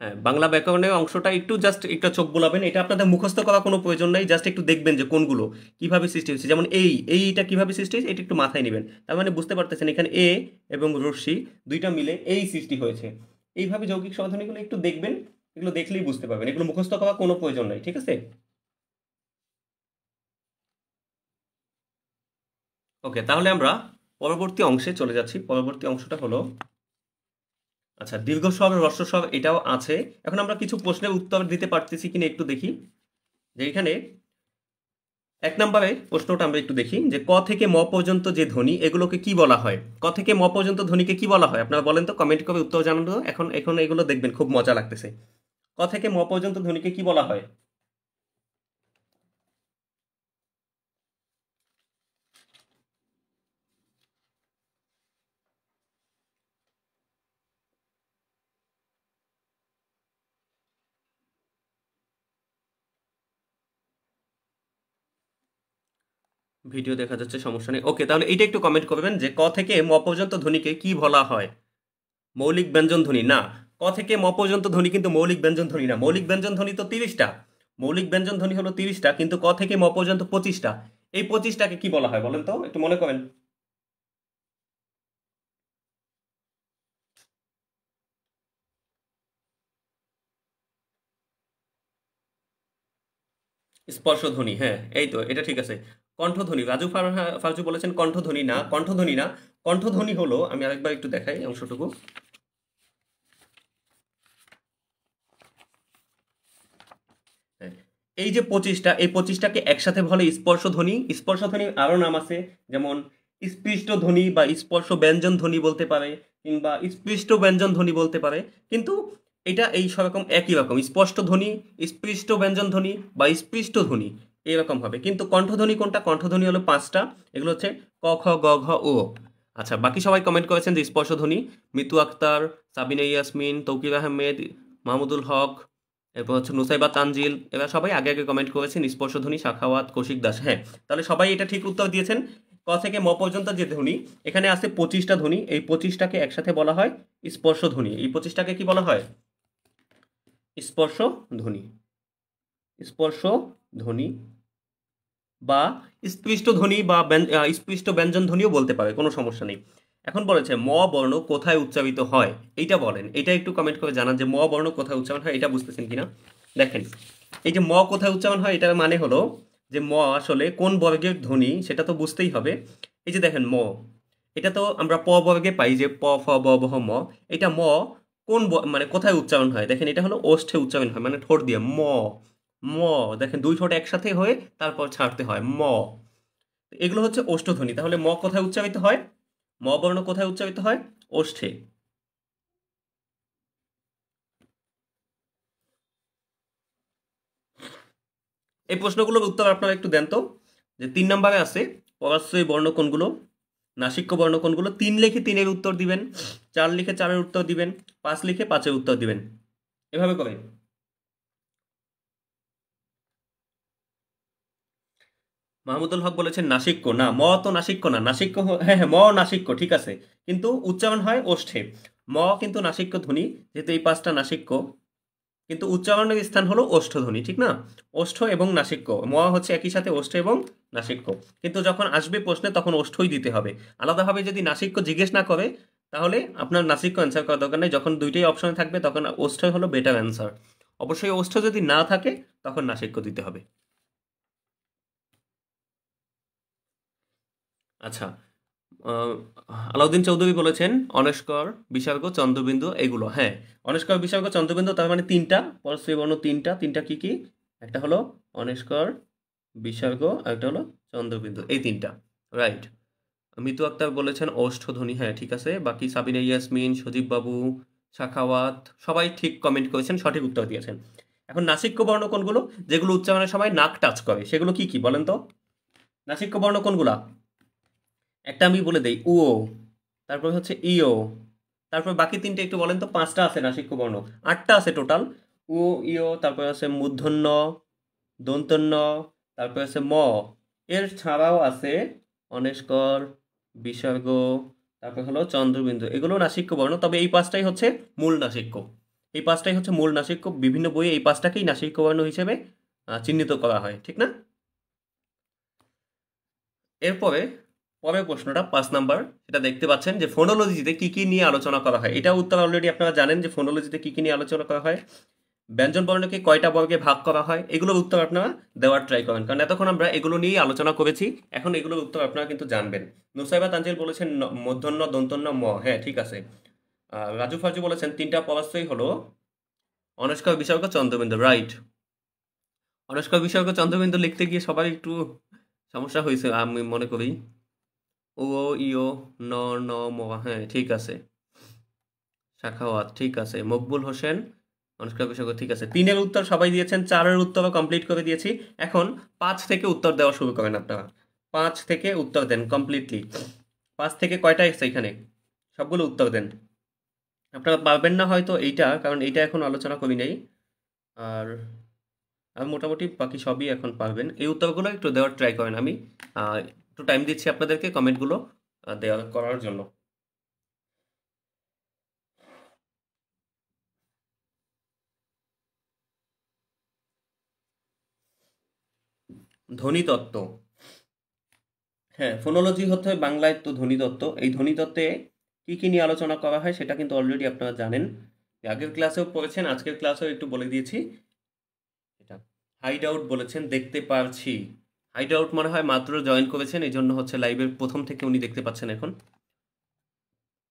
A: হ্যাঁ, বাংলা ব্যাকরণের অংশটা একটু জাস্ট একটু চোখ বোলাবেন, এটা আপনাদের মুখস্থ করা কোনো প্রয়োজন নেই, জাস্ট একটু দেখবেন যে কোনগুলো কিভাবে সৃষ্টি হচ্ছে। যেমন এইটা কিভাবে সৃষ্টি হয়েছে, এটা একটু মাথায় নেবেন, তার মানে বুঝতে পারতেছেন এখানে এ এবং রশ্মি দুইটা মিলে এই সৃষ্টি হয়েছে। এইভাবে যৌগিক সমাধানগুলো একটু দেখবেন, এগুলো দেখলেই বুঝতে পারবেন, এগুলো মুখস্থ করা কোনো প্রয়োজন নাই, ঠিক আছে? ওকে, তাহলে আমরা পরবর্তী অংশে চলে যাচ্ছি। পরবর্তী অংশটা হলো, আচ্ছা, দীর্ঘস্বর হ্রস্বস্বর এটাও আছে। এখন আমরা কিছু প্রশ্নের উত্তর দিতে পারতেছি কিনা একটু দেখি। যে এখানে 1 নম্বরে প্রশ্নটা আমরা একটু দেখি, যে ক থেকে ম পর্যন্ত যে ধ্বনি, এগুলোকে কি বলা হয়? ক থেকে ম পর্যন্ত ধ্বনিকে কি বলা হয় আপনারা বলেন তো, কমেন্ট করে উত্তর জানান তো। এখন এখন এগুলো দেখবেন, খুব মজা লাগতেছে। ক থেকে ম পর্যন্ত ধ্বনিকে কি বলা হয়? ভিডিও দেখা যাচ্ছে, সমস্যা নেই। ওকে, তাহলে এইটা একটু কমেন্ট করবেন যে ক থেকে ম পর্যন্ত ধ্বনিকে কি বলা হয়? মৌলিক ব্যঞ্জন ধ্বনি না। ক থেকে ম পর্যন্ত ধ্বনি কিন্তু মৌলিক ব্যঞ্জন ধ্বনি না। মৌলিক ব্যঞ্জন ধ্বনি তো 30টা। মৌলিক ব্যঞ্জন ধ্বনি হলো 30টা, কিন্তু ক থেকে ম পর্যন্ত 25টা। এই 25টাকে কি বলা হয় বলেন তো, একটু মনে করেন। স্পর্শধ্বনি, হ্যাঁ, এই তো, এটা ঠিক আছে। কণ্ঠধ্বনি, রাজু ফারজু বলেছেন কণ্ঠধ্বনি না, কণ্ঠধ্বনি না। কণ্ঠধ্বনি হলো, আমি আরেকবার একটু দেখাই অংশটুকু। হ্যাঁ, এই যে 25টা, এই 25টাকে একসাথে বলে স্পর্শধ্বনি। স্পর্শধ্বনির আরো নাম আছে, যেমন স্পৃষ্ট ধ্বনি বা স্পর্শ ব্যঞ্জন ধ্বনি বলতে পারে, কিংবা স্পৃষ্ট ব্যঞ্জন ধ্বনি বলতে পারে। কিন্তু এটা এই সব একই রকম, স্পষ্ট ধ্বনি, স্পৃষ্ট ব্যঞ্জন ধ্বনি বা স্পৃষ্ট ধ্বনি এরকম হবে। কিন্তু কণ্ঠধ্বনি কোনটা? কণ্ঠধ্বনি হলো 5টা। এগুলো হচ্ছে ক, খ, গ, ঘ, ও। আচ্ছা, বাকি সবাই কমেন্ট করেছেন যে স্পর্শধ্বনি। মিতু আক্তার, সাবিনা ইয়াসমিন, তৌকির আহমেদ, মাহমুদুল হক, এরপর হচ্ছে নুসাইবা তানজিল, এরা সবাই আগে আগে কমেন্ট করেছেন স্পর্শধ্বনি। সাখাওয়াত, কৌশিক দাস, হ্যাঁ, তাহলে সবাই এটা ঠিক উত্তর দিয়েছেন। ক থেকে ম পর্যন্ত যে ধ্বনি, এখানে আছে 25টা ধ্বনি, এই 25টাকে একসাথে বলা হয় স্পর্শ ধ্বনি। এই 25টাকে কি বলা হয়? স্পর্শ ধ্বনি। স্পর্শ ধ্বনি বা স্পৃষ্ট ধ্বনি বা স্পৃষ্ট ব্যঞ্জন ধ্বনিও বলতে পারে, কোনো সমস্যা নেই। এখন বলেছে ম বর্ণ কোথায় উচ্চারিত হয়, এইটা বলেন। এটা একটু কমেন্ট করে জানান যে ম বর্ণ কোথায় উচ্চারণ হয়, এটা বুঝতেছেন কিনা। দেখেন, এই যে ম কোথায় উচ্চারণ হয়, এটার মানে হলো যে ম আসলে কোন বর্গের ধ্বনি সেটা তো বুঝতেই হবে। এই যে দেখেন ম, এটা তো আমরা প বর্গে পাই যে প ফ ব ভ ম। এটা ম কোন মানে কোথায় উচ্চারণ হয় দেখেন, এটা হলো ওষ্ঠে উচ্চারণ হয়, মানে ঠোঁট দিয়ে ম। ম দেখেন দুই ঠোঁট একসাথে হয়ে তারপর ছাড়তে হয় ম। এগুলো হচ্ছে ওষ্ঠধ্বনি। তাহলে ম কোথায় উচ্চারিত হয়? ম বর্ণ কোথায় উচ্চারিত হয়? ওষ্ঠে। এই প্রশ্নগুলোর উত্তর আপনারা একটু দেন তো। যে 3 নম্বরে আছে পরাশ্রয়ী বর্ণ কোনগুলো, নাসিক্য বর্ণ কোনগুলো। 3 লিখে 3-এর উত্তর দিবেন, 4 লিখে 4-এর উত্তর দিবেন, 5 লিখে 5-এর উত্তর দিবেন, এভাবে করে। মাহমুদুল হক বলেছেন নাসিক্য। না, ম তো নাসিক্য না। নাসিক্য হ্যাঁ হ্যাঁ, ম নাসিক্য ঠিক আছে, কিন্তু উচ্চারণ হয় ওষ্ঠে। ম কিন্তু নাসিক্য ধ্বনি, যেহেতু এই 5টা নাসিক্য, কিন্তু উচ্চারণের স্থান হলো ওষ্ঠধ্বনি, ঠিক না? ওষ্ঠ এবং নাসিক্য, ম হচ্ছে একই সাথে ওষ্ঠ এবং নাসিক্য। কিন্তু যখন আসবে প্রশ্নে তখন ওষ্ঠই দিতে হবে। আলাদাভাবে যদি নাসিক্য জিজ্ঞেস না করে তাহলে আপনার নাসিক্য অ্যান্সার করার দরকার নেই। যখন দুইটাই অপশনে থাকবে তখন ওষ্ঠই হলো বেটার অ্যান্সার। অবশ্যই ওষ্ঠ যদি না থাকে তখন নাসিক্য দিতে হবে। আচ্ছা, আহ, আলাউদ্দিন চৌধুরী বলেছেন অনস্কর, বিসর্গ, চন্দ্রবিন্দু এগুলো। হ্যাঁ, অনস্কর, বিসর্গ, চন্দ্রবিন্দু, তার মানে তিনটা পরশ্রী বর্ণ, তিনটা। তিনটা কি কি? একটা হলো অনস্কর, বিসর্গ, আর একটা হলো চন্দ্রবিন্দু, এই তিনটা। রাইট। মিতু আক্তার বলেছেন ওষ্ঠধ্বনি। হ্যাঁ ঠিক আছে। বাকি সাবিনা ইয়াসমিন, সজীব বাবু, সাখাওয়াত সবাই ঠিক কমেন্ট করেছেন, সঠিক উত্তর দিয়েছেন। এখন নাসিক্য বর্ণ কোনগুলো, যেগুলো উচ্চারণের সময় নাক টাচ করে, সেগুলো কি কি বলেন তো? নাসিক্য বর্ণ কোনগুলা? একটা আমি বলে দেই, উও, তারপর হচ্ছে ইও, তারপর বাকি তিনটে একটু বলেন তো। 5টা আছে নাসিক্য বর্ণ, 8টা আছে টোটাল। উ, ইও, তারপর আছে মূর্ধন্য, দন্তন্য, তারপর আছে ম। এর ছাড়াও আছে অনেস্কর, বিসর্গ, তারপর হলো চন্দ্রবিন্দু, এগুলো নাসিক্য বর্ণ। তবে এই 5টাই হচ্ছে মূল নাসিক্য। এই 5টাই হচ্ছে মূল নাসিক্য। বিভিন্ন বইয়ে এই 5টাকেই নাসিক্য বর্ণ হিসেবে চিহ্নিত করা হয়, ঠিক না? এরপরে পরের প্রশ্নটা 5 নাম্বার, সেটা দেখতে পাচ্ছেন যে ফোনোলজিতে কি কি নিয়ে আলোচনা করা হয়। এটা উত্তর অলরেডি আপনারা জানেন যে ফোনোলজিতে কি কি নিয়ে আলোচনা করা হয়। ব্যঞ্জন বর্ণকে কয়টা বর্গে ভাগ করা হয়, এগুলোর উত্তর আপনারা দেওয়ার ট্রাই করেন, কারণ এতক্ষণ আমরা এগুলো নিয়েই আলোচনা করেছি। এখন এগুলোর উত্তর আপনারা কিন্তু জানবেন। নুসাইবা তানজিল বলেছেন মূর্ধন্য, দন্তন্য, ম। হ্যাঁ ঠিক আছে। রাজু ফারজু বলেছেন তিনটা পরাশ্রয়ী হলো অনস্কর, বিসর্গ, চন্দ্রবিন্দু। রাইট। অনস্কর, বিসর্গ, চন্দ্রবিন্দু লিখতে গিয়ে সবার একটু সমস্যা হয়েছে আমি মনে করি। ও, ইও, ন, ন, ম। হ্যাঁ ঠিক আছে। শাখাওয়াত ঠিক আছে। মকবুল হোসেন, অনুষ্কা বিসর্গ ঠিক আছে। 3-এর উত্তর সবাই দিয়েছেন, 4-এর উত্তরও কমপ্লিট করে দিয়েছি। এখন 5 থেকে উত্তর দেওয়া শুরু করেন আপনারা। 5 থেকে উত্তর দেন কমপ্লিটলি। 5 থেকে কয়টা এসছে এখানে? সবগুলো উত্তর দেন। আপনারা পারবেন না হয়তো এইটা, কারণ এইটা এখন আলোচনা করি নাই। আর আর মোটামুটি বাকি সবই এখন পারবেন। এই উত্তরগুলো একটু দেওয়ার ট্রাই করেন। আমি একটু টাইম দিচ্ছি আপনাদেরকে কমেন্টগুলো দেওয়া করার জন্য। ধ্বনিতত্ত্ব। হ্যাঁ, ফোনোলজি হচ্ছে বাংলায় তো ধ্বনিতত্ত্ব। এই ধ্বনিতত্ত্বে কি কি নিয়ে আলোচনা করা হয় সেটা কিন্তু অলরেডি আপনারা জানেন। আগের ক্লাসেও পড়েছেন, আজকের ক্লাসেও একটু বলে দিয়েছি। এটা হাইড আউট বলেছেন, দেখতে পারছি। হাইড আউট মনে হয় মাত্র জয়েন করেছেন, এই জন্য হচ্ছে লাইভের প্রথম থেকে উনি দেখতে পাচ্ছেন এখন।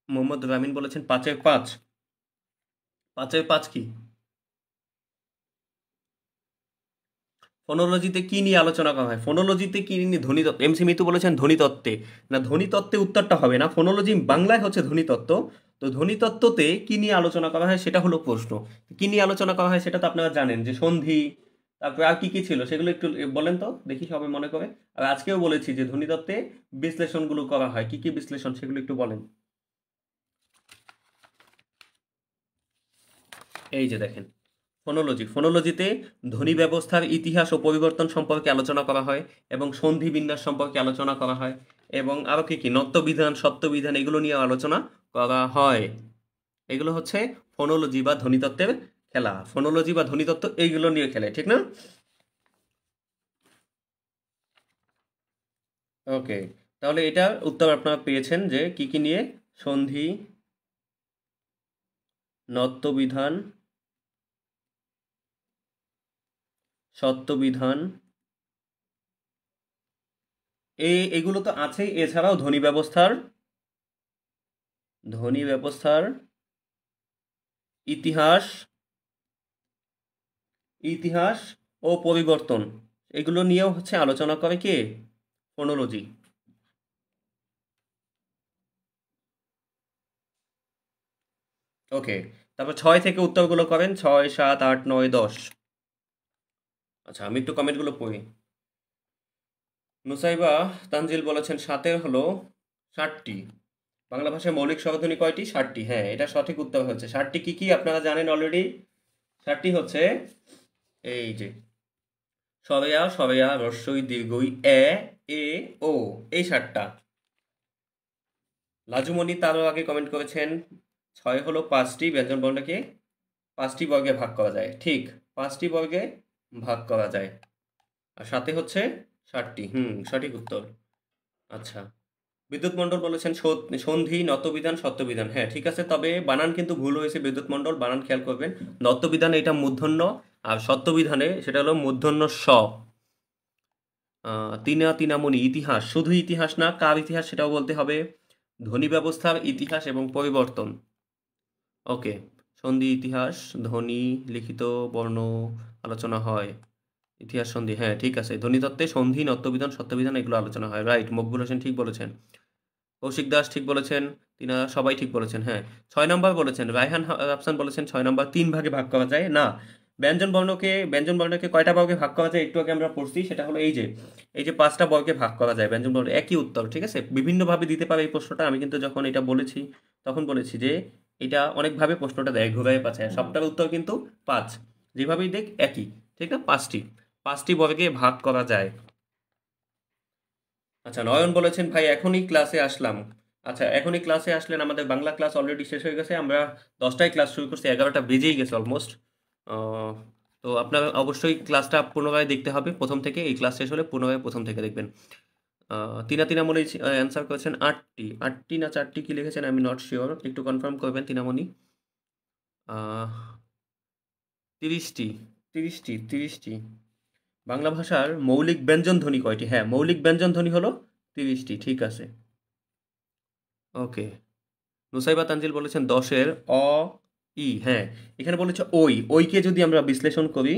A: মোহাম্মদ রামিন বলেছেন 5-এর 5। 5-এর 5 কি? ফোনোলজিতে কি নিয়ে আলোচনা করা হয়? ফোনোলজিতে কি নিয়ে? ধ্বনিতত্ত্ব। এমসি মিতু বলেছেন ধ্বনিতত্ত্বে। না, ধ্বনিতত্ত্বে উত্তরটা হবে না। ফোনোলজি বাংলায় হচ্ছে ধ্বনিতত্ত্ব। তো ধ্বনিতত্ত্বতে কি নিয়ে আলোচনা করা হয় সেটা হলো প্রশ্ন। কি নিয়ে আলোচনা করা হয় সেটা তো আপনারা জানেন, যে সন্ধি, তারপরে আর কি কি ছিল সেগুলো একটু বলেন তো দেখি সবাই মনে করে। আর আজকেও বলেছি যে ধ্বনিতত্ত্বে বিশ্লেষণগুলো করা হয়, কি কি বিশ্লেষণ সেগুলো একটু বলেন। এই যে দেখেন, ফোনোলজি। ফোনোলজিতে ধ্বনি ব্যবস্থার ইতিহাস ও পরিবর্তন সম্পর্কে আলোচনা করা হয়, এবং সন্ধি বিন্যাস সম্পর্কে আলোচনা করা হয়, এবং আরও কি কি নত্যবিধান, সত্যবিধান, এগুলো নিয়ে আলোচনা করা হয়। এগুলো হচ্ছে ফোনোলজি বা ধ্বনিতত্ত্বের খেলা। ফোনোলজি বা ধ্বনিতত্ত্ব এইগুলো নিয়ে খেলে, ঠিক না? ওকে, তাহলে এটার উত্তর আপনারা পেয়েছেন যে কি কি নিয়ে। সন্ধি, নত্যবিধান, সত্যবিধান, এগুলো তো আছেই। এছাড়াও ধ্বনি ব্যবস্থার ধ্বনি ব্যবস্থার ইতিহাস ইতিহাস ও পরিবর্তন, এগুলো নিয়েও হচ্ছে আলোচনা করে কে? ফোনোলজি। ওকে, তারপর 6 থেকে উত্তরগুলো করেন, 6, 7, 8, 9, 10। আচ্ছা, আমি একটু কমেন্টগুলো পড়ি। নুসাইবা তানজিল বলেছেন 7-এর হলো 60টি। বাংলা ভাষায় মৌলিক স্বরধ্বনি কয়টি? 60টি। হ্যাঁ, এটা সঠিক উত্তর হচ্ছে 60টি। কি কি আপনারা জানেন অলরেডি? 60টি হচ্ছে এই যে সরেয়া, সরেয়া, রস্বই, দীর্ঘই, এ, ও, এই 7টা। লাজুমণি তারও আগে কমেন্ট করেছেন 6 হলো 5টি ব্যঞ্জন বর্ণকে 5টি বর্গে ভাগ করা যায়। ঠিক, 5টি বর্গে ভাগ করা যায়। আর সাথে হচ্ছে 60টি। সঠিক উত্তর। আচ্ছা, বিদ্যুৎ মণ্ডল বলেছেন সন্ধি, নত্যবিধান, সত্যবিধান। হ্যাঁ, ঠিক আছে, তবে বানান কিন্তু ভুল হয়েছে। বিদ্যুৎ মণ্ডল বানান খেয়াল করবেন। নত্যবিধানে এটা মূর্ধন্য, আর সত্যবিধানে সেটা হলো মূর্ধন্য স। তিনামণি ইতিহাস, শুধু ইতিহাস না, কার ইতিহাস সেটাও বলতে হবে। ধ্বনি ব্যবস্থার ইতিহাস এবং পরিবর্তন। ওকে, সন্ধি, ইতিহাস, ধ্বনি, লিখিত বর্ণ আলোচনা হয়। ইতিহাস, সন্ধি, হ্যাঁ ঠিক আছে। ধ্বনিতত্ত্বে সন্ধি, নত্যবিধান, সত্যবিধান এগুলো আলোচনা হয়। রাইট, মকবুল হোসেন ঠিক বলেছেন। কৌশিক দাস ঠিক বলেছেন। তিনারা সবাই ঠিক বলেছেন। হ্যাঁ, 6 নম্বর বলেছেন রায়হান আফসান বলেছেন 6 নম্বর 3 ভাগে ভাগ করা যায় না। ব্যঞ্জন বর্ণকে কয়টা বর্গে ভাগ করা যায় একটু আগে আমরা পড়ছি, সেটা হলো এই যে 5টা বর্গে ভাগ করা যায় ব্যঞ্জন বর্ণ। একই উত্তর, ঠিক আছে। বিভিন্নভাবে দিতে পারে এই প্রশ্নটা। আমি কিন্তু যখন এটা বলেছি তখন বলেছি যে এটা অনেকভাবে প্রশ্নটা দেয়, ঘুরায় পাছায়। সবটার উত্তর কিন্তু 5, যেভাবেই দেখ একই, ঠিক না? 5টি বর্গে ভাগ করা যায়। আচ্ছা, নয়ন বলেছেন ভাই এখনই ক্লাসে আসলাম। আচ্ছা, এখনই ক্লাসে আসলেন, আমাদের বাংলা ক্লাস অলরেডি শেষ হয়ে গেছে। আমরা 10টায় ক্লাস শুরু করছি, 11টা বেজেই গেছে অলমোস্ট। তো আপনার অবশ্যই ক্লাসটা পুনরায় দেখতে হবে প্রথম থেকে। এই ক্লাস শেষ হলে পুনরায় প্রথম থেকে দেখবেন। তিনামণি অ্যান্সার করেছেন 8টি। 8টি না 4টি কি লিখেছেন আমি নট শিওর, একটু কনফার্ম করবেন তিনামণি। 30টি। 30টি। বাংলা ভাষার মৌলিক ব্যঞ্জন ধ্বনি কয়টি? হ্যাঁ, মৌলিক ব্যঞ্জন ধ্বনি হলো 30টি। ঠিক আছে। ওকে, নুসাইবা তানজিল বলেছেন 10-এর অ, ই। হ্যাঁ, এখানে বলেছে ওইকে যদি আমরা বিশ্লেষণ করি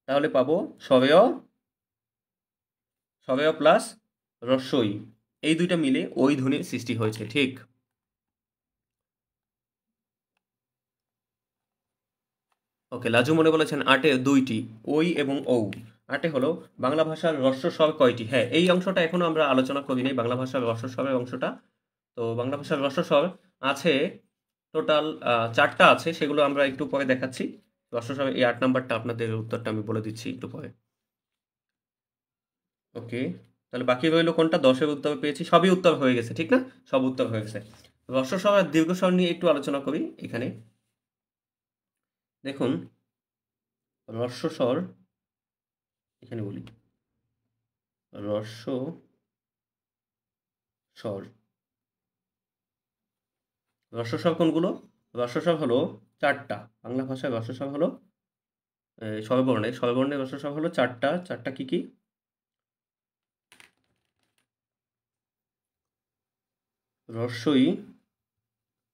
A: তাহলে পাবো সবেয় প্লাস রস্বই, এই দুইটা মিলে ওই ধ্বনির সৃষ্টি হয়েছে। ঠিক। ওকে, লাজু মনে বলেছেন 8-এর 2টি, ওই এবং ঔ। 8-এ হলো বাংলা ভাষার হ্রস্ব স্বর কয়টি? হ্যাঁ, এই অংশটা এখনো আমরা আলোচনা করিনি, বাংলা ভাষার হ্রস্ব স্বরের অংশটা। তো বাংলা ভাষার হ্রস্ব স্বর আছে টোটাল 4টা আছে, সেগুলো আমরা একটু পরে দেখাচ্ছি। হ্রস্ব স্বরের এই 8 নাম্বারটা আপনাদের উত্তরটা আমি বলে দিচ্ছি একটু পরে। ওকে, তাহলে বাকি রইল কোনটা? 10-এর উত্তর পেয়েছি, সবই উত্তর হয়ে গেছে, ঠিক না? সব উত্তর হয়ে গেছে। হ্রস্ব স্বর আর দীর্ঘ স্বর নিয়ে একটু আলোচনা করি এখানে। দেখুন, হ্রস্ব স্বর এখানে বলি, হ্রস্ব স্বর। হ্রস্ব স্বর কোনগুলো? হ্রস্ব স্বর হলো 4টা। বাংলা ভাষায় হ্রস্ব স্বর হলো স্বরবর্ণের হ্রস্ব স্বর হলো 4টা। 4টা কি কি? রস্বই,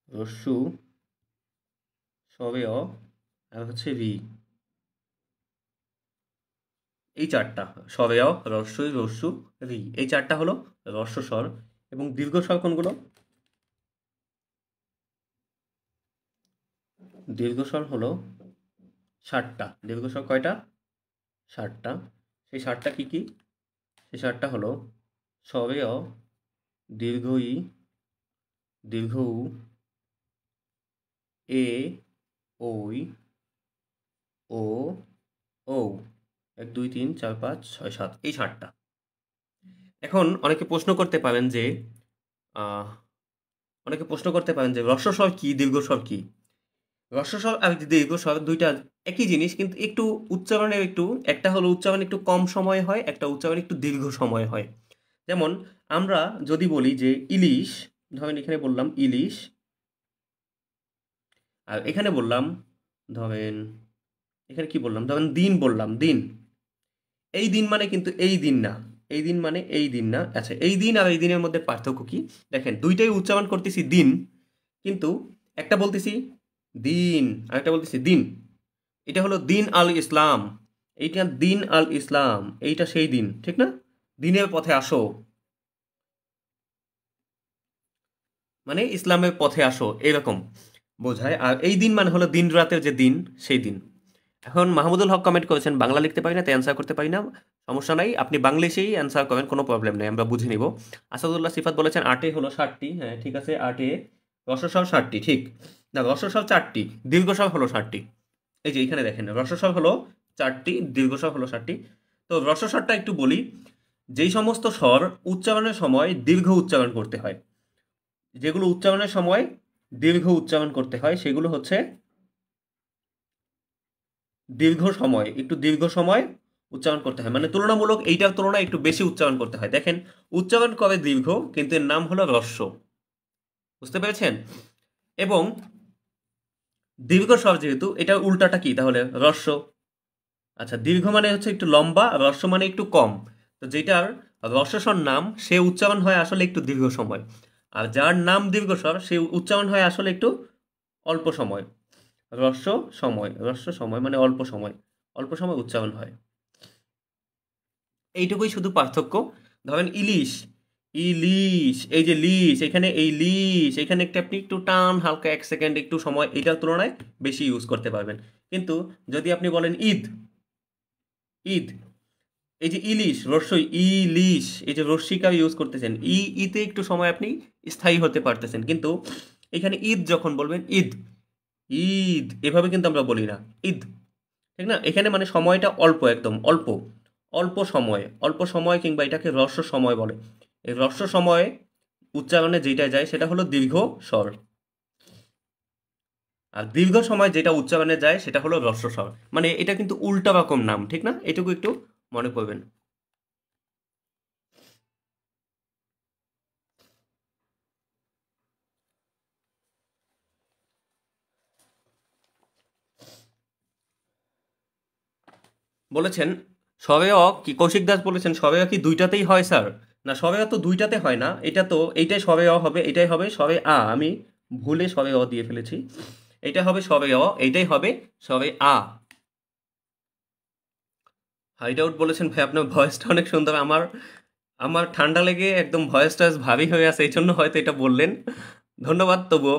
A: রস্যু, সবেয়, আর হচ্ছে রি। এই 4টা, সবেয়, রস্বই, রস্যু, রি, এই 4টা হলো হ্রস্ব স্বর। এবং দীর্ঘ স্বর কোনগুলো? দীর্ঘ স্বর হলো 7টা। দীর্ঘ স্বর কয়টা? 7টা। সেই 7টা কি কি? সেই 7টা হলো সবেয়, দীর্ঘ ই, দীর্ঘ উ, এ, ওই, ও, ও। 1, 2, 3, 4, 5, 6, 7, এই 7টা। এখন অনেকে প্রশ্ন করতে পারেন যে আহ, হ্রস্ব স্বর কি, দীর্ঘ স্বর কি? হ্রস্ব স্বর আর দীর্ঘ স্বর দুইটা একই জিনিস, কিন্তু একটু উচ্চারণের একটা হলো উচ্চারণ একটু কম সময় হয়, একটা উচ্চারণ একটু দীর্ঘ সময় হয়। যেমন আমরা যদি বলি যে ইলিশ, ধরেন এখানে বললাম ইলিশ, আর এখানে বললাম ধরেন, এখানে কি বললাম, ধরেন দিন বললাম, দিন। এই দিন মানে কিন্তু এই দিন না, এই দিন মানে এই দিন না। আচ্ছা, এই দিন আর এই দিনের মধ্যে পার্থক্য কি? দেখেন, দুইটাই উচ্চারণ করতেছি দিন, কিন্তু একটা বলতেছি দিন, আরেকটা বলতেছি দিন। এটা হলো দিন আল ইসলাম, এইটা দিন আল ইসলাম, এইটা সেই দিন, ঠিক না? দিনের পথে আসো, মানে ইসলামের পথে আসো, এরকম বোঝায়। আর এই দিন মানে হলো দিন রাতের যে দিন, সেই দিন। এখন মাহমুদুল হক কমেন্ট করেছেন বাংলা লিখতে পারি না, তাই অ্যান্সার করতে পারি না। সমস্যা নাই, আপনি বাংলিশেই অ্যান্সার করেন, কোনো প্রবলেম নেই, আমরা বুঝে নিব। আসাদুল্লাহ সিফাত বলেছেন আটে হলো 60টি, হ্যাঁ ঠিক আছে, আটে রসস্বর 60টি, ঠিক না? রসস্বর 4টি, দীর্ঘস্বর হলো 60টি। এই যে এখানে দেখেন, রসস্বর হলো 4টি, দীর্ঘস্বর হলো 60টি। তো রসস্বরটা একটু বলি, যেই সমস্ত স্বর উচ্চারণের সময় দীর্ঘ উচ্চারণ করতে হয়, যেগুলো উচ্চারণের সময় দীর্ঘ উচ্চারণ করতে হয়, সেগুলো হচ্ছে দীর্ঘ সময়, একটু দীর্ঘ সময় উচ্চারণ করতে হয়, মানে তুলনামূলক এইটার তুলনায় একটু বেশি উচ্চারণ করতে হয়। দেখেন, উচ্চারণ করে দীর্ঘ, কিন্তু এর নাম হলো হ্রস্ব, বুঝতে পেরেছেন? এবং দীর্ঘ স্বর যেহেতু, এটার উল্টাটা কি তাহলে? হ্রস্ব। আচ্ছা, দীর্ঘ মানে হচ্ছে একটু লম্বা, আর হ্রস্ব মানে একটু কম। তো যেটার হ্রস্বস্বর নাম, সে উচ্চারণ হয় আসলে একটু দীর্ঘ সময়, আর যার নাম দীর্ঘস্বর সে উচ্চারণ হয় আসলে একটু অল্প সময়। হ্রস্ব সময়, হ্রস্ব সময় মানে অল্প সময়, অল্প সময় উচ্চারণ হয়, এইটুকুই শুধু পার্থক্য। ধরেন ইলিশ, ইলিশ, এই যে লিশ, এখানে এই লিশ, এখানে একটা আপনি একটু টান, হালকা 1 সেকেন্ড একটু সময় এটার তুলনায় বেশি ইউজ করতে পারবেন। কিন্তু যদি আপনি বলেন ঈদ, ঈদ, এই যে ইলিশ, রস্যই ইলিশ, এই যে রস্যিকার ইউজ করতেছেন, ইতে একটু সময় আপনি স্থায়ী হতে পারতেছেন। কিন্তু এখানে ঈদ যখন বলবেন, ঈদ, ঈদ, এভাবে কিন্তু আমরা বলি না, ঈদ, ঠিক না? এখানে মানে সময়টা অল্প, একদম অল্প, অল্প সময়, অল্প সময়, কিংবা এটাকে হ্রস্ব সময় বলে। এই হ্রস্ব সময়ে উচ্চারণে যেটা যায় সেটা হলো দীর্ঘ স্বর, আর দীর্ঘ সময় যেটা উচ্চারণে যায় সেটা হলো হ্রস্ব স্বর। মানে এটা কিন্তু উল্টা রকম নাম, ঠিক না? এটুকু একটু মনে করবেন। বলেছেন সবেয় কি, কৌশিক দাস বলেছেন সবেয় কি দুইটাতেই হয় স্যার? না, সবেয় তো দুইটাতে হয় না, এটা তো এইটাই সবেয় হবে, এটাই হবে সবে আ, আমি ভুলে সবে অ দিয়ে ফেলেছি, এটা হবে সবে অ, এইটাই হবে সবে আ। হাইড আউট বলেছেন ভাই আপনার ভয়েসটা অনেক সুন্দর, আমার আমার ঠান্ডা লেগে একদম ভয়েসটা ভারী হয়ে আছে, এই জন্য হয়তো এটা বললেন। ধন্যবাদ তবুও।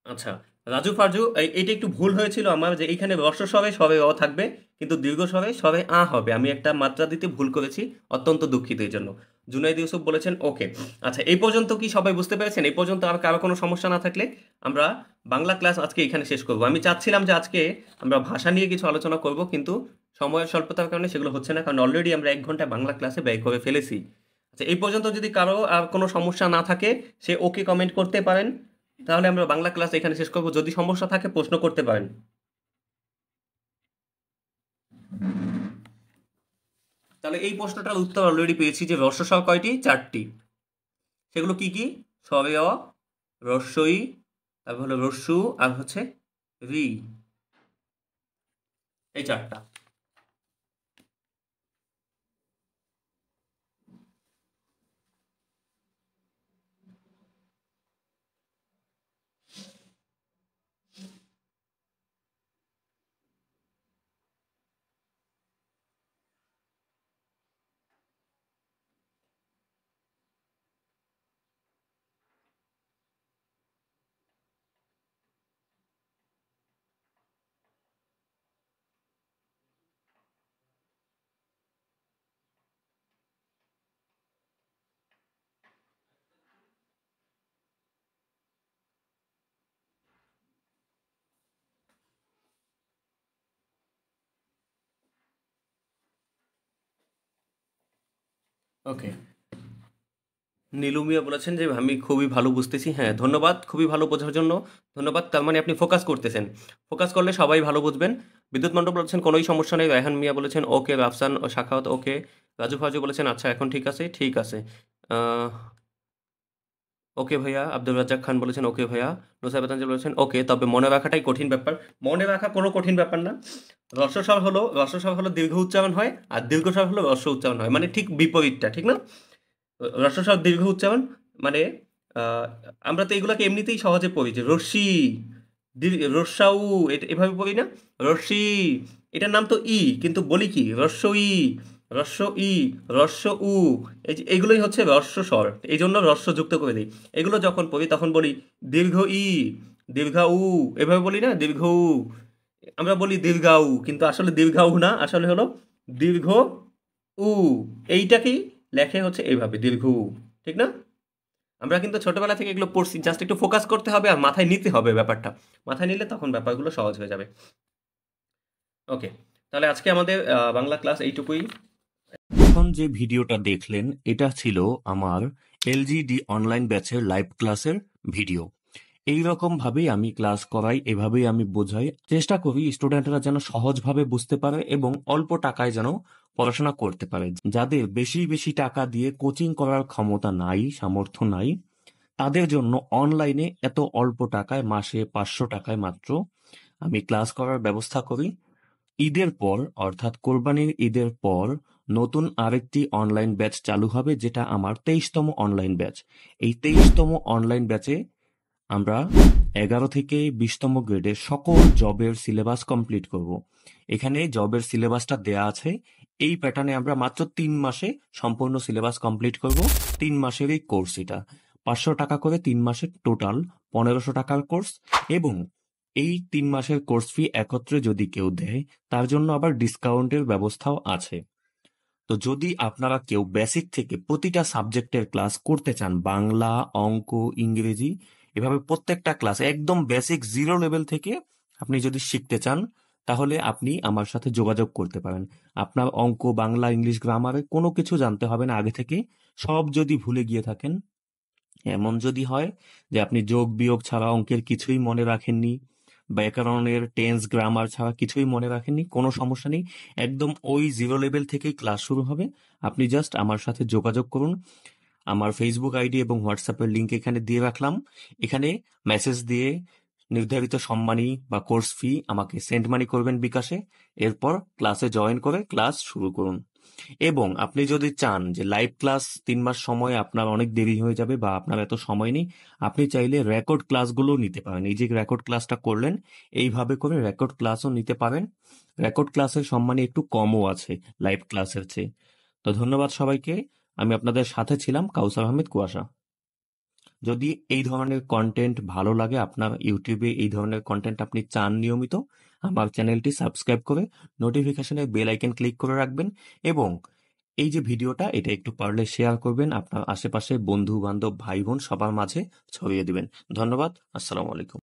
A: আচ্ছা, রাজু ফারজু, এইটা একটু ভুল হয়েছিল আমার, যে এইখানে হ্রস্ব স্বরে সবে অ থাকবে, কিন্তু দীর্ঘ স্বরে সবে আ হবে, আমি একটা মাত্রা দিতে ভুল করেছি, অত্যন্ত দুঃখিত এই জন্য। জুনাইদ ইউসুফ বলেছেন ওকে। আচ্ছা, এই পর্যন্ত কি সবাই বুঝতে পেরেছেন? এই পর্যন্ত আর কারো কোনো সমস্যা না থাকলে আমরা বাংলা ক্লাস আজকে এখানে শেষ করব। আমি চাচ্ছিলাম যে আজকে আমরা ভাষা নিয়ে কিছু আলোচনা করব, কিন্তু সময়ের স্বল্পতার কারণে সেগুলো হচ্ছে না, কারণ অলরেডি আমরা 1 ঘন্টা বাংলা ক্লাসে ব্যয় করে ফেলেছি। আচ্ছা, এই পর্যন্ত যদি কারো আর কোনো সমস্যা না থাকে, সে ওকে কমেন্ট করতে পারেন, তাহলে আমরা বাংলা ক্লাস এখানে শেষ করব। যদি সমস্যা থাকে প্রশ্ন করতে পারেন। তাহলে এই প্রশ্নটার উত্তর অলরেডি পেয়েছি, যে হ্রস্ব স্বর কয়টি? 4টি। সেগুলো কি কি? সবে অ, রস্বই, তারপর হলো রস্যু, আর হচ্ছে রি, এই 4টা। ওকে, নীলু মিয়া বলেছেন যে আমি খুবই ভালো বুঝতেছি। হ্যাঁ ধন্যবাদ, খুবই ভালো বোঝার জন্য ধন্যবাদ। তার মানে আপনি ফোকাস করতেছেন, ফোকাস করলে সবাই ভালো বুঝবেন। বিদ্যুৎ মণ্ডল বলেছেন কোনোই সমস্যা নেই। রায়হান মিয়া বলেছেন ওকে। রাফসান ও শাখাওয়াত ওকে। রাজু ফাজু বলেছেন আচ্ছা এখন ঠিক আছে, ঠিক আছে। আহ, ওকে ভাইয়া। আব্দুল রাজ্জাক খান বলেছেন ওকে ভাইয়া। নুসাইব তানজিল বলেছেন ওকে, তবে মনে রাখাটাই কঠিন ব্যাপার। মনে রাখা কোনো কঠিন ব্যাপার না। রস্বস্বর হলো দীর্ঘ উচ্চারণ হয়, আর দীর্ঘস্বর হলো হ্রস্ব উচ্চারণ হয়, মানে ঠিক বিপরীতটা, ঠিক না? হ্রস্বস্বর দীর্ঘ উচ্চারণ, মানে আহ, আমরা তো এগুলোকে এমনিতেই সহজে পড়ি যে রশ্মি, রস্যাউ, এটা এভাবে পড়ি না? রশ্মি, এটার নাম তো ই, কিন্তু বলি কি রস্য ই, রস্য ই, রস্য উ, এই যে এগুলোই হচ্ছে রস্য স্বর, এই জন্য রস্য যুক্ত করে দিই। এগুলো যখন পড়ি তখন বলি দীর্ঘ ই, দীর্ঘ উ, এভাবে বলি না দীর্ঘ উ। আমরা বলি দীর্ঘাউ, কিন্তু আসলে দীর্ঘাউ না, আসলে হলো দীর্ঘ উ। এইটাকেই লেখে হচ্ছে এইভাবে দীর্ঘ উ, ঠিক না? আমরা কিন্তু ছোটবেলা থেকে এগুলো পড়ছি, জাস্ট একটু ফোকাস করতে হবে আর মাথায় নিতে হবে ব্যাপারটা। মাথায় নিলে তখন ব্যাপারগুলো সহজ হয়ে যাবে। ওকে, তাহলে আজকে আমাদের বাংলা ক্লাস এইটুকুই।
B: এখন যে ভিডিওটা দেখলেন এটা ছিল আমার এলজিডি অনলাইন ব্যাচের লাইভ ক্লাসের ভিডিও। এই রকম ভাবেই আমি ক্লাস করাই, এভাবেই আমি বোঝাই, চেষ্টা করি স্টুডেন্টরা যেন সহজভাবে বুঝতে পারে এবং অল্প টাকায় যেন পড়াশোনা করতে পারে। যাদের বেশি বেশি টাকা দিয়ে কোচিং করার ক্ষমতা নাই, সামর্থ্য নাই, তাদের জন্য অনলাইনে এত অল্প টাকায় মাসে 500 টাকায় মাত্র আমি ক্লাস করার ব্যবস্থা করি। ঈদের পর অর্থাৎ কোরবানির ঈদের পর নতুন আরেকটি অনলাইন ব্যাচ চালু হবে, যেটা আমার 23তম অনলাইন ব্যাচ। এই 23তম অনলাইন ব্যাচে আমরা 11 থেকে 20তম গ্রেডের সকল জবের সিলেবাস কমপ্লিট করব। এখানে জবের সিলেবাসটা দেয়া আছে। এই প্যাটার্নে আমরা মাত্র 3 মাসে সম্পূর্ণ সিলেবাস কমপ্লিট করব। 3 মাসেরই কোর্স এটা। 500 টাকা করে 3 মাসের, টোটাল 1500 টাকার কোর্স। এবং এই 3 মাসের কোর্স ফি একত্রে যদি কেউ দেয়, তার জন্য আবার ডিসকাউন্টের ব্যবস্থাও আছে। তো যদি আপনারা কেউ বেসিক থেকে প্রতিটা সাবজেক্টের ক্লাস করতে চান, বাংলা, অঙ্ক, ইংরেজি, এভাবে প্রত্যেকটা ক্লাস একদম বেসিক জিরো লেভেল থেকে আপনি যদি শিখতে চান, তাহলে আপনি আমার সাথে যোগাযোগ করতে পারেন। আপনার অঙ্ক, বাংলা, ইংলিশ, গ্রামারে কোনো কিছু জানতে হবে না আগে থেকে। সব যদি ভুলে গিয়ে থাকেন, এমন যদি হয় যে আপনি যোগ বিয়োগ ছাড়া অঙ্কের কিছুই মনে রাখেননি, ব্যাকরণের টেন্স গ্রামার ছাড়া কিছুই মনে রাখেননি, কোনো সমস্যা নেই। একদম ওই জিরো লেভেল থেকেই ক্লাস শুরু হবে। আপনি জাস্ট আমার সাথে যোগাযোগ করুন। আমার ফেসবুক আইডি এবং হোয়াটসঅ্যাপের লিঙ্ক এখানে দিয়ে রাখলাম। এখানে মেসেজ দিয়ে নির্ধারিত সম্মানী বা কোর্স ফি আমাকে সেন্ড মানি করবেন বিকাশে। এরপর ক্লাসে জয়েন করে ক্লাস শুরু করুন। এবং আপনি যদি চান যে লাইভ ক্লাস 3 মাস সময় আপনার অনেক দেরি হয়ে যাবে বা আপনার এত সময় নেই, আপনি চাইলে রেকর্ড ক্লাসগুলো নিতে পারেন। এই যে রেকর্ড ক্লাসটা করলেন, এইভাবে করে রেকর্ড ক্লাসও নিতে পারেন। রেকর্ড ক্লাসের সম্মানী একটু কমও আছে লাইভ ক্লাসের চেয়ে। তো ধন্যবাদ সবাইকে। আমি আপনাদের সাথে ছিলাম, কাউসার আহমেদ কুয়াশা। যদি এই ধরনের কন্টেন্ট ভালো লাগে, আপনার ইউটিউবে এই ধরনের কন্টেন্ট আপনি চান নিয়মিত, আমার চ্যানেলটি সাবস্ক্রাইব করে নোটিফিকেশনের বেল আইকন ক্লিক করে রাখবেন। এবং এই যে ভিডিওটা, এটা একটু পারলে শেয়ার করবেন, আপনার আশেপাশে বন্ধু বান্ধব ভাই বোন সবার মাঝে ছড়িয়ে দিবেন। ধন্যবাদ। আসসালামু আলাইকুম।